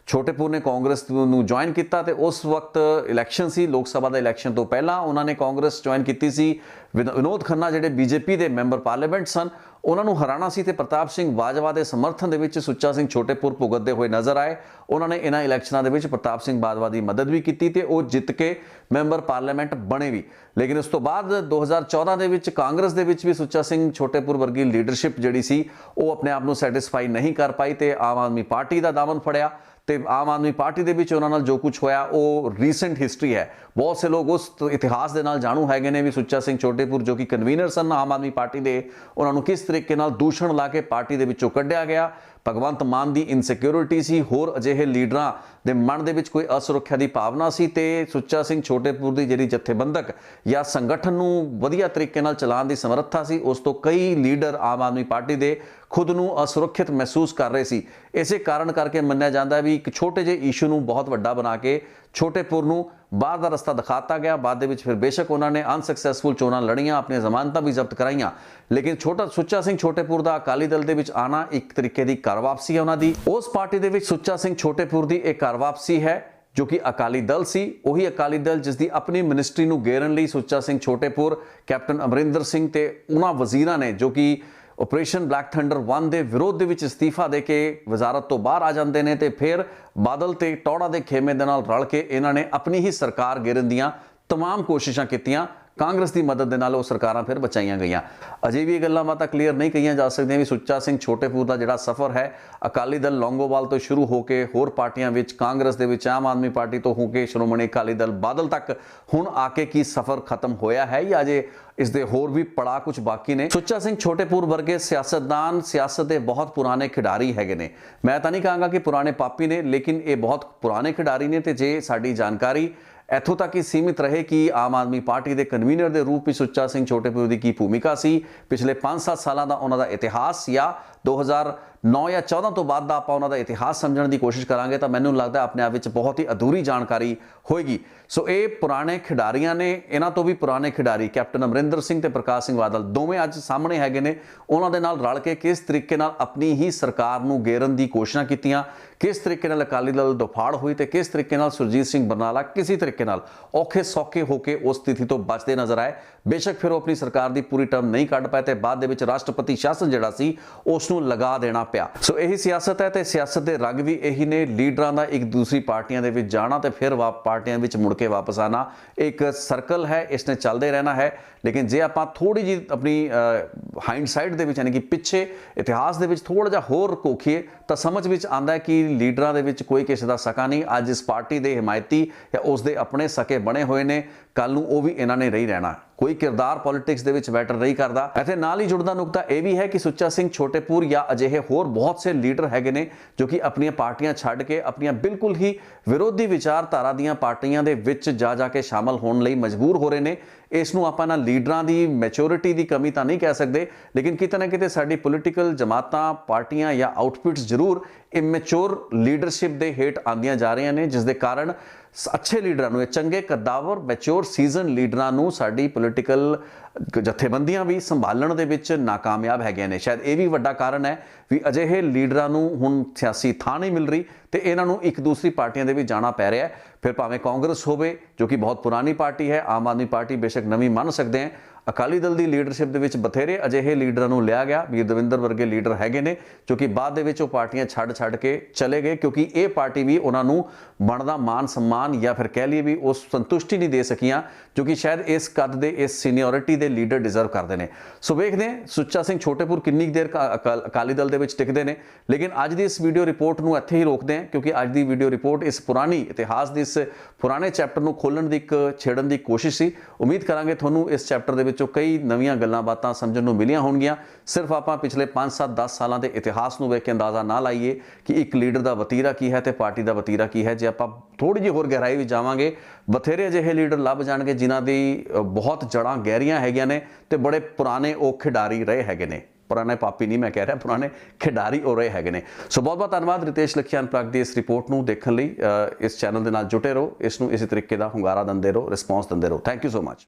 ਛੋਟੇਪੁਰ ਨੇ ਕਾਂਗਰਸ ਨੂੰ ਜੁਆਇਨ ਕੀਤਾ ਤੇ ਉਸ ਵਕਤ ਇਲੈਕਸ਼ਨ ਸੀ, ਲੋਕ ਸਭਾ ਦਾ ਇਲੈਕਸ਼ਨ ਤੋਂ ਪਹਿਲਾਂ ਉਹਨਾਂ ਨੇ ਕਾਂਗਰਸ ਜੁਆਇਨ ਕੀਤੀ ਸੀ। ਵਿਨੋਦ ਖੰਨਾ ਜਿਹੜੇ ਬੀਜੇਪੀ ਦੇ ਮੈਂਬਰ ਪਾਰਲੀਮੈਂਟ ਸਨ ਉਹਨਾਂ ਨੂੰ ਹਰਾਣਾ ਸੀ ਤੇ ਪ੍ਰਤਾਪ ਸਿੰਘ ਬਾਜਵਾ ਦੇ ਸਮਰਥਨ ਦੇ ਵਿੱਚ ਸੁੱਚਾ ਸਿੰਘ ਛੋਟੇਪੁਰ ਭੁਗਤਦੇ ਹੋਏ ਨਜ਼ਰ ਆਏ। ਉਹਨਾਂ ਨੇ ਇਹਨਾਂ ਇਲੈਕਸ਼ਨਾਂ ਦੇ ਵਿੱਚ ਪ੍ਰਤਾਪ ਸਿੰਘ ਬਾਜਵਾ ਦੀ ਮਦਦ ਵੀ ਕੀਤੀ ਤੇ ਉਹ ਜਿੱਤ ਕੇ ਮੈਂਬਰ ਪਾਰਲੀਮੈਂਟ ਬਣੇ ਵੀ। ਲੇਕਿਨ ਉਸ ਤੋਂ ਬਾਅਦ 2014 ਦੇ ਵਿੱਚ ਕਾਂਗਰਸ ਦੇ ਵਿੱਚ ਵੀ ਸੁੱਚਾ ਸਿੰਘ ਛੋਟੇਪੁਰ ਵਰਗੀ ਲੀਡਰਸ਼ਿਪ ਜਿਹੜੀ ਸੀ ਉਹ ਆਪਣੇ ਆਪ ਨੂੰ ਸੈਟੀਸਫਾਈ ਨਹੀਂ ਕਰ ਪਾਈ ਤੇ ਆਮ ਆਦਮੀ ਪਾਰਟੀ ਦਾ ਦਾਮਨ ਫੜਿਆ ਤੇ ਆਮ ਆਦਮੀ ਪਾਰਟੀ ਦੇ ਵਿੱਚ ਉਹਨਾਂ ਨਾਲ ਜੋ ਕੁਝ ਹੋਇਆ ਉਹ ਰੀਸੈਂਟ ਹਿਸਟਰੀ ਹੈ। ਬਹੁਤ ਸੇ ਲੋਕ ਉਸ ਇਤਿਹਾਸ ਦੇ ਨਾਲ ਜਾਣੂ ਹੈਗੇ ਨੇ ਵੀ ਸੁੱਚਾ ਸਿੰਘ ਛੋਟੇਪੁਰ ਜੋ ਕਿ ਕਨਵੀਨਰ ਸਨ ਆਮ ਆਦਮੀ ਪਾਰਟੀ ਦੇ, ਉਹਨਾਂ ਨੂੰ ਕਿਸ ਤਰੀਕੇ ਨਾਲ ਦੂਸ਼ਣ ਲਾ ਕੇ ਪਾਰਟੀ ਦੇ ਵਿੱਚੋਂ ਕੱਢਿਆ ਗਿਆ। ਭਗਵੰਤ ਮਾਨ ਦੀ ਇਨਸਿਕਿਉਰਿਟੀ ਸੀ, ਹੋਰ ਅਜਿਹੇ ਲੀਡਰਾਂ ਦੇ ਮਨ ਦੇ ਵਿੱਚ ਕੋਈ ਅਸੁਰੱਖਿਆ ਦੀ ਭਾਵਨਾ ਸੀ ਤੇ ਸੁੱਚਾ ਸਿੰਘ ਛੋਟੇਪੁਰ ਦੀ ਜਿਹੜੀ ਜਥੇਬੰਦਕ ਜਾਂ ਸੰਗਠਨ ਨੂੰ ਵਧੀਆ ਤਰੀਕੇ ਨਾਲ ਚਲਾਉਣ ਦੀ ਸਮਰੱਥਾ ਸੀ, ਉਸ ਤੋਂ ਕਈ ਲੀਡਰ ਆਮ ਆਦਮੀ ਪਾਰਟੀ ਦੇ ਖੁਦ ਨੂੰ ਅਸੁਰੱਖਿਅਤ ਮਹਿਸੂਸ ਕਰ ਰਹੇ ਸੀ। ਇਸੇ ਕਾਰਨ ਕਰਕੇ ਮੰਨਿਆ ਜਾਂਦਾ ਵੀ ਇੱਕ ਛੋਟੇ ਜਿਹੇ ਇਸ਼ੂ ਨੂੰ ਬਹੁਤ ਵੱਡਾ ਬਣਾ ਕੇ ਛੋਟੇਪੁਰ ਨੂੰ ਬਾਹਰ ਦਾ ਰਸਤਾ ਦਿਖਾਤਾ ਗਿਆ। ਬਾਅਦ ਦੇ ਵਿੱਚ ਫਿਰ ਬੇਸ਼ੱਕ ਉਹਨਾਂ ਨੇ ਅਨਸਕਸੈਸਫੁਲ ਚੋਣਾਂ ਲੜੀਆਂ, ਆਪਣੀਆਂ ਜ਼ਮਾਨਤਾਂ ਵੀ ਜ਼ਬਤ ਕਰਾਈਆਂ, ਲੇਕਿਨ ਸੁੱਚਾ ਸਿੰਘ ਛੋਟੇਪੁਰ ਦਾ ਅਕਾਲੀ ਦਲ ਦੇ ਵਿੱਚ ਆਣਾ ਇੱਕ ਤਰੀਕੇ ਦੀ ਘਰ ਵਾਪਸੀ ਹੈ ਉਹਨਾਂ ਦੀ। ਉਸ ਪਾਰਟੀ ਦੇ ਵਿੱਚ ਸੁੱਚਾ ਸਿੰਘ ਛੋਟੇਪੁਰ ਦੀ ਇੱਕ ਘਰ ਵਾਪਸੀ ਹੈ ਜੋ ਕਿ ਅਕਾਲੀ ਦਲ ਸੀ, ਉਹੀ ਅਕਾਲੀ ਦਲ ਜਿਸ ਦੀ ਆਪਣੀ ਮਿਨਿਸਟਰੀ ਨੂੰ ਗੇਰਨ ਲਈ ਸੁੱਚਾ ਸਿੰਘ ਛੋਟੇਪੁਰ, ਕੈਪਟਨ ਅਮਰਿੰਦਰ ਸਿੰਘ ਤੇ ਉਹਨਾਂ ਵਜ਼ੀਰਾਂ ਨੇ ਜੋ ਕਿ ਆਪਰੇਸ਼ਨ ਬਲੈਕ ਥੰਡਰ 1 ਦੇ ਵਿਰੋਧ ਦੇ ਵਿੱਚ ਅਸਤੀਫਾ ਦੇ ਕੇ ਵਜ਼ਾਰਤ ਤੋਂ ਬਾਹਰ ਆ ਜਾਂਦੇ ਨੇ ਤੇ ਫਿਰ ਬਾਦਲ ਤੇ ਟੌੜਾ ਦੇ ਖੇਮੇ ਦੇ ਨਾਲ ਰਲ ਕੇ ਇਹਨਾਂ ਨੇ ਆਪਣੀ ਹੀ ਸਰਕਾਰ ਗਿਰਨ ਦੀਆਂ तमाम ਕੋਸ਼ਿਸ਼ਾਂ ਕੀਤੀਆਂ। ਕਾਂਗਰਸ ਦੀ ਮਦਦ ਦੇ ਨਾਲ ਉਹ ਸਰਕਾਰਾਂ ਫਿਰ ਬਚਾਈਆਂ ਗਈਆਂ। ਅਜੇ ਵੀ ਇਹ ਗੱਲਾਂ ਬਾਤਾਂ ਕਲੀਅਰ ਨਹੀਂ ਕਹੀਆਂ ਜਾ ਸਕਦੀਆਂ ਵੀ ਸੁੱਚਾ ਸਿੰਘ ਛੋਟੇਪੁਰ ਦਾ ਜਿਹੜਾ ਸਫ਼ਰ ਹੈ ਅਕਾਲੀ ਦਲ ਲੌਂਗੋਵਾਲ ਤੋਂ ਸ਼ੁਰੂ ਹੋ ਕੇ ਹੋਰ ਪਾਰਟੀਆਂ ਵਿੱਚ, ਕਾਂਗਰਸ ਦੇ ਵਿੱਚ, ਆਮ ਆਦਮੀ ਪਾਰਟੀ ਤੋਂ ਹੋ ਕੇ ਸ਼੍ਰੋਮਣੀ ਅਕਾਲੀ ਦਲ ਬਾਦਲ ਤੱਕ ਹੁਣ ਆ ਕੇ ਕੀ ਸਫ਼ਰ ਖਤਮ ਹੋਇਆ ਹੈ ਜਾਂ ਅਜੇ ਇਸ ਦੇ ਹੋਰ ਵੀ ਪੜਾ ਕੁਝ ਬਾਕੀ ਨੇ। ਸੁੱਚਾ ਸਿੰਘ ਛੋਟੇਪੁਰ ਵਰਗੇ ਸਿਆਸਤਦਾਨ ਸਿਆਸਤ ਦੇ ਬਹੁਤ ਪੁਰਾਣੇ ਖਿਡਾਰੀ ਹੈਗੇ ਨੇ। ਮੈਂ ਤਾਂ ਨਹੀਂ ਕਹਾਂਗਾ ਕਿ ਪੁਰਾਣੇ ਪਾਪੀ ਨੇ, ਲੇਕਿਨ ਇਹ ਬਹੁਤ ਪੁਰਾਣੇ ਖਿਡਾਰੀ ਨੇ ਤੇ ਜੇ ਸਾਡੀ ਜਾਣਕਾਰੀ ਇੱਥੋਂ ਤੱਕ ਹੀ ਸੀਮਿਤ ਰਹੇ ਕਿ ਆਮ ਆਦਮੀ ਪਾਰਟੀ ਦੇ ਕਨਵੀਨਰ ਦੇ ਰੂਪ ਵਿੱਚ ਸੁੱਚਾ ਸਿੰਘ ਛੋਟੇਪੁਰ ਦੀ ਕੀ ਭੂਮਿਕਾ ਸੀ, ਪਿਛਲੇ 5-7 ਸਾਲਾਂ ਦਾ ਉਹਨਾਂ ਦਾ ਇਤਿਹਾਸ ਜਾਂ 2009 ਜਾਂ 14 ਤੋਂ ਬਾਅਦ ਦਾ ਆਪਾਂ ਉਹਨਾਂ ਦਾ ਇਤਿਹਾਸ ਸਮਝਣ ਦੀ ਕੋਸ਼ਿਸ਼ ਕਰਾਂਗੇ ਤਾਂ ਮੈਨੂੰ ਲੱਗਦਾ ਆਪਣੇ ਆਪ ਵਿੱਚ ਬਹੁਤ ਹੀ ਅਧੂਰੀ ਜਾਣਕਾਰੀ ਹੋਏਗੀ। ਸੋ ਇਹ ਪੁਰਾਣੇ ਖਿਡਾਰੀਆਂ ਨੇ, ਇਹਨਾਂ ਤੋਂ ਵੀ ਪੁਰਾਣੇ ਖਿਡਾਰੀ ਕੈਪਟਨ ਅਮਰਿੰਦਰ ਸਿੰਘ ਤੇ ਪ੍ਰਕਾਸ਼ ਸਿੰਘ ਬਾਦਲ ਦੋਵੇਂ ਅੱਜ ਸਾਹਮਣੇ ਹੈਗੇ ਨੇ। ਉਹਨਾਂ ਦੇ ਨਾਲ ਰਲ ਕੇ ਕਿਸ ਤਰੀਕੇ ਨਾਲ ਆਪਣੀ ਹੀ ਸਰਕਾਰ ਨੂੰ ਗੇਰਨ ਦੀ ਕੋਸ਼ਿਸ਼ਾਂ ਕੀਤੀਆਂ, ਕਿਸ ਤਰੀਕੇ ਨਾਲ ਅਕਾਲੀ ਦਲ ਦਫਾੜ ਹੋਈ ਤੇ ਕਿਸ ਤਰੀਕੇ ਨਾਲ ਸੁਰਜੀਤ ਸਿੰਘ ਬਰਨਾਲਾ ਕਿਸੇ ਤਰੀਕੇ ਨਾਲ ਔਖੇ ਸੌਖੇ ਹੋ ਕੇ ਉਸ ਸਥਿਤੀ ਤੋਂ ਬਚਦੇ ਨਜ਼ਰ ਆਏ। ਬੇਸ਼ੱਕ ਫਿਰ ਉਹ ਆਪਣੀ ਸਰਕਾਰ ਦੀ ਪੂਰੀ ਟਰਮ ਨਹੀਂ ਕੱਢ ਪਾਏ ਤੇ ਬਾਅਦ ਦੇ ਵਿੱਚ ਰਾਸ਼ਟਰਪਤੀ ਸ਼ਾਸਨ ਜਿਹੜਾ ਸੀ ਉਸ ਨੂੰ ਲਗਾ ਦੇਣਾ ਪਿਆ। ਸੋ ਇਹੀ ਸਿਆਸਤ ਹੈ ਤੇ ਸਿਆਸਤ ਦੇ ਰੰਗ ਵੀ ਇਹੀ ਨੇ। ਲੀਡਰਾਂ ਦਾ ਇੱਕ ਦੂਸਰੀ ਪਾਰਟੀਆਂ ਦੇ ਵਿੱਚ ਜਾਣਾ ਤੇ ਫਿਰ ਪਾਰਟੀਆਂ ਵਿੱਚ ਮੁੜ ਕੇ ਵਾਪਸ ਆਣਾ ਇੱਕ ਸਰਕਲ ਹੈ, ਇਸਨੇ ਚੱਲਦੇ ਰਹਿਣਾ ਹੈ। ਲੇਕਿਨ ਜੇ ਆਪਾਂ ਥੋੜੀ ਜਿਹੀ ਆਪਣੀ ਹਾਈਂਡਸਾਈਡ ਦੇ ਵਿੱਚ ਯਾਨੀ ਕਿ ਪਿੱਛੇ ਇਤਿਹਾਸ ਦੇ ਵਿੱਚ ਥੋੜਾ ਜਿਹਾ ਹੋਰ ਕੋਖੀਏ ਤਾਂ ਸਮਝ ਵਿੱਚ ਆਉਂਦਾ ਹੈ ਕਿ ਲੀਡਰਾਂ ਦੇ ਵਿੱਚ ਕੋਈ ਕਿਸੇ ਦਾ ਸਕਾ ਨਹੀਂ। ਅੱਜ ਇਸ ਪਾਰਟੀ ਦੇ ਹਮਾਇਤੀ ਜਾਂ ਉਸ ਦੇ ਆਪਣੇ ਸਕੇ ਬਣੇ ਹੋਏ ਨੇ, ਕੱਲ ਨੂੰ ਉਹ ਵੀ ਇਹਨਾਂ ਨੇ ਰਹੀ ਰਹਿਣਾ। ਕੋਈ ਕਿਰਦਾਰ ਪੋਲਿਟਿਕਸ ਦੇ ਵਿੱਚ ਮੈਟਰ ਨਹੀਂ ਕਰਦਾ। ਇੱਥੇ ਨਾਲ ਹੀ ਜੁੜਦਾ ਨੁਕਤਾ ਇਹ ਵੀ ਹੈ ਕਿ ਸੁੱਚਾ ਸਿੰਘ ਛੋਟੇਪੁਰ ਜਾਂ ਅਜਿਹੇ ਹੋਰ ਬਹੁਤ ਸੇ ਲੀਡਰ ਹੈਗੇ ਨੇ ਜੋ ਕਿ ਆਪਣੀਆਂ ਪਾਰਟੀਆਂ ਛੱਡ ਕੇ ਆਪਣੀਆਂ ਬਿਲਕੁਲ ਹੀ ਵਿਰੋਧੀ ਵਿਚਾਰਧਾਰਾ ਦੀਆਂ ਪਾਰਟੀਆਂ ਦੇ ਵਿੱਚ ਜਾ ਕੇ ਸ਼ਾਮਲ ਹੋਣ ਲਈ ਮਜਬੂਰ ਹੋ ਰਹੇ ਨੇ। ਇਸ ਨੂੰ ਆਪਾਂ ਨਾ ਲੀਡਰਾਂ ਦੀ ਮੈਚੁਰਿਟੀ ਦੀ ਕਮੀ ਤਾਂ ਨਹੀਂ ਕਹਿ ਸਕਦੇ, ਲੇਕਿਨ ਕਿਤੇ ਨਾ ਕਿਤੇ ਸਾਡੀ ਪੋਲੀਟੀਕਲ ਜਮਾਤਾਂ, ਪਾਰਟੀਆਂ ਜਾਂ ਆਊਟਪੁੱਟਸ ਜ਼ਰੂਰ ਇਮੈਚੁਰ ਲੀਡਰਸ਼ਿਪ ਦੇ ਹੇਠ ਆਉਂਦੀਆਂ ਜਾ ਰਹੀਆਂ ਨੇ, ਜਿਸ ਦੇ ਕਾਰਨ ਅੱਛੇ ਲੀਡਰਾਂ ਨੂੰ, ਇਹ ਚੰਗੇ ਕਦਾਵਰ ਮੈਚੁਰ ਸੀਜ਼ਨ ਲੀਡਰਾਂ ਨੂੰ ਸਾਡੀ ਪੋਲੀਟੀਕਲ ਜਥੇਬੰਦੀਆਂ ਵੀ ਸੰਭਾਲਣ ਦੇ ਵਿੱਚ ਨਾਕਾਮਯਾਬ ਹੈਗੀਆਂ ਨੇ। ਸ਼ਾਇਦ ਇਹ ਵੀ ਵੱਡਾ ਕਾਰਨ ਹੈ ਵੀ ਅਜਿਹੇ ਲੀਡਰਾਂ ਨੂੰ ਹੁਣ ਸਿਆਸੀ ਥਾਂ ਨਹੀਂ ਮਿਲ ਰਹੀ ਤੇ ਇਹਨਾਂ ਨੂੰ ਇੱਕ ਦੂਸਰੀ ਪਾਰਟੀਆਂ ਦੇ ਵਿੱਚ ਜਾਣਾ ਪੈ ਰਿਹਾ ਹੈ। ਫਿਰ ਭਾਵੇਂ ਕਾਂਗਰਸ ਹੋਵੇ ਜੋ ਕਿ ਬਹੁਤ ਪੁਰਾਣੀ ਪਾਰਟੀ ਹੈ, ਆਮ ਆਦਮੀ ਪਾਰਟੀ ਬੇਸ਼ੱਕ ਨਵੀਂ ਮੰਨ ਸਕਦੇ ਹਾਂ, ਅਕਾਲੀ ਦਲ ਦੀ ਲੀਡਰਸ਼ਿਪ ਦੇ ਵਿੱਚ ਬਥੇਰੇ ਅਜਿਹੇ ਲੀਡਰਾਂ ਨੂੰ ਲਿਆ ਗਿਆ। ਵੀਰ ਦਵਿੰਦਰ ਵਰਗੇ ਲੀਡਰ ਹੈਗੇ ਨੇ ਜੋ ਕਿ ਬਾਅਦ ਦੇ ਵਿੱਚ ਉਹ ਪਾਰਟੀਆਂ ਛੱਡ ਕੇ ਚਲੇ ਗਏ ਕਿਉਂਕਿ ਇਹ ਪਾਰਟੀ ਵੀ ਉਹਨਾਂ ਨੂੰ ਬਣਦਾ ਮਾਨ ਸਨਮਾਨ ਜਾਂ ਫਿਰ ਕਹਿ ਲਈਏ ਵੀ ਉਸ ਸੰਤੁਸ਼ਟੀ ਨਹੀਂ ਦੇ ਸਕੀਆਂ ਜੋ ਕਿ ਸ਼ਾਇਦ ਇਸ ਕੱਦ ਦੇ, ਇਸ ਸੀਨੀਅਰਿਟੀ ਦੇ ਲੀਡਰ ਡਿਜ਼ਰਵ ਕਰਦੇ ਨੇ। ਸੋ ਵੇਖਦੇ ਹਾਂ ਸੁੱਚਾ ਸਿੰਘ ਛੋਟੇਪੁਰ ਕਿੰਨੀ ਦੇਰ ਅਕਾਲੀ ਦਲ ਦੇ ਵਿੱਚ ਟਿਕਦੇ ਨੇ। ਲੇਕਿਨ ਅੱਜ ਦੀ ਇਸ ਵੀਡੀਓ ਰਿਪੋਰਟ ਨੂੰ ਇੱਥੇ ਹੀ ਰੋਕਦੇ ਹਾਂ ਕਿਉਂਕਿ ਅੱਜ ਦੀ ਵੀਡੀਓ ਰਿਪੋਰਟ ਇਸ ਪੁਰਾਣੀ ਇਤਿਹਾਸ ਦੇ ਇਸ ਪੁਰਾਣੇ ਚੈਪਟਰ ਨੂੰ ਖੋਲ੍ਹਣ ਦੀ ਇੱਕ ਛੇੜਨ ਦੀ ਕੋਸ਼ਿਸ਼ ਸੀ। ਉਮੀਦ ਕਰਾਂਗੇ ਤੁਹਾਨੂੰ ਇਸ ਚੈਪਟਰ ਦੇ ਵਿੱਚੋਂ ਕਈ ਨਵੀਆਂ ਗੱਲਾਂ ਬਾਤਾਂ ਸਮਝਣ ਨੂੰ ਮਿਲੀਆਂ ਹੋਣਗੀਆਂ। ਸਿਰਫ ਆਪਾਂ ਪਿਛਲੇ 5 7 10 ਸਾਲਾਂ ਦੇ ਇਤਿਹਾਸ ਨੂੰ ਵੇਖ ਕੇ ਅੰਦਾਜ਼ਾ ਨਾ ਲਾਈਏ ਕਿ ਇੱਕ ਲੀਡਰ ਦਾ ਵਤੀਰਾ ਕੀ ਹੈ ਤੇ ਪਾਰਟੀ ਦਾ ਵਤੀਰਾ ਕੀ ਹੈ। ਜੇ ਆਪਾਂ ਥੋੜੀ ਜਿਹੀ ਹੋਰ ਗਹਿਰਾਈ ਵਿੱਚ ਜਾਵਾਂਗੇ, ਬਥੇਰੇ ਅਜਿਹੇ ਲੀਡਰ ਲੱਭ ਜਾਣਗੇ ਜਿਨ੍ਹਾਂ ਦੀ ਬਹੁਤ ਜੜ੍ਹਾਂ ਗਹਿਰੀਆਂ ਹੈਗੀਆਂ ਨੇ ਤੇ ਬੜੇ ਪੁਰਾਣੇ ਉਹ ਖਿਡਾਰੀ ਰਹੇ ਹੈਗੇ ਨੇ। ਪੁਰਾਣੇ ਪਾਪੀ ਨਹੀਂ ਮੈਂ ਕਹਿ ਰਿਹਾ, ਪੁਰਾਣੇ ਖਿਡਾਰੀ ਹੋ ਰਹੇ ਹੈਗੇ ਨੇ। ਸੋ ਬਹੁਤ ਬਹੁਤ ਧੰਨਵਾਦ ਰਿਤੇਸ਼ ਲਖੀਆ ਅਨਪਲੱਗ ਦੀ ਇਸ ਰਿਪੋਰਟ ਨੂੰ ਦੇਖਣ ਲਈ। ਇਸ ਚੈਨਲ ਦੇ ਨਾਲ ਜੁਟੇ ਰਹੋ, ਇਸ ਨੂੰ ਇਸੇ ਤਰੀਕੇ ਦਾ ਹੁੰਗਾਰਾ ਦਿੰਦੇ ਰਹੋ, ਰਿਸਪੌਂਸ ਦਿੰਦੇ ਰਹੋ। Thank you so much.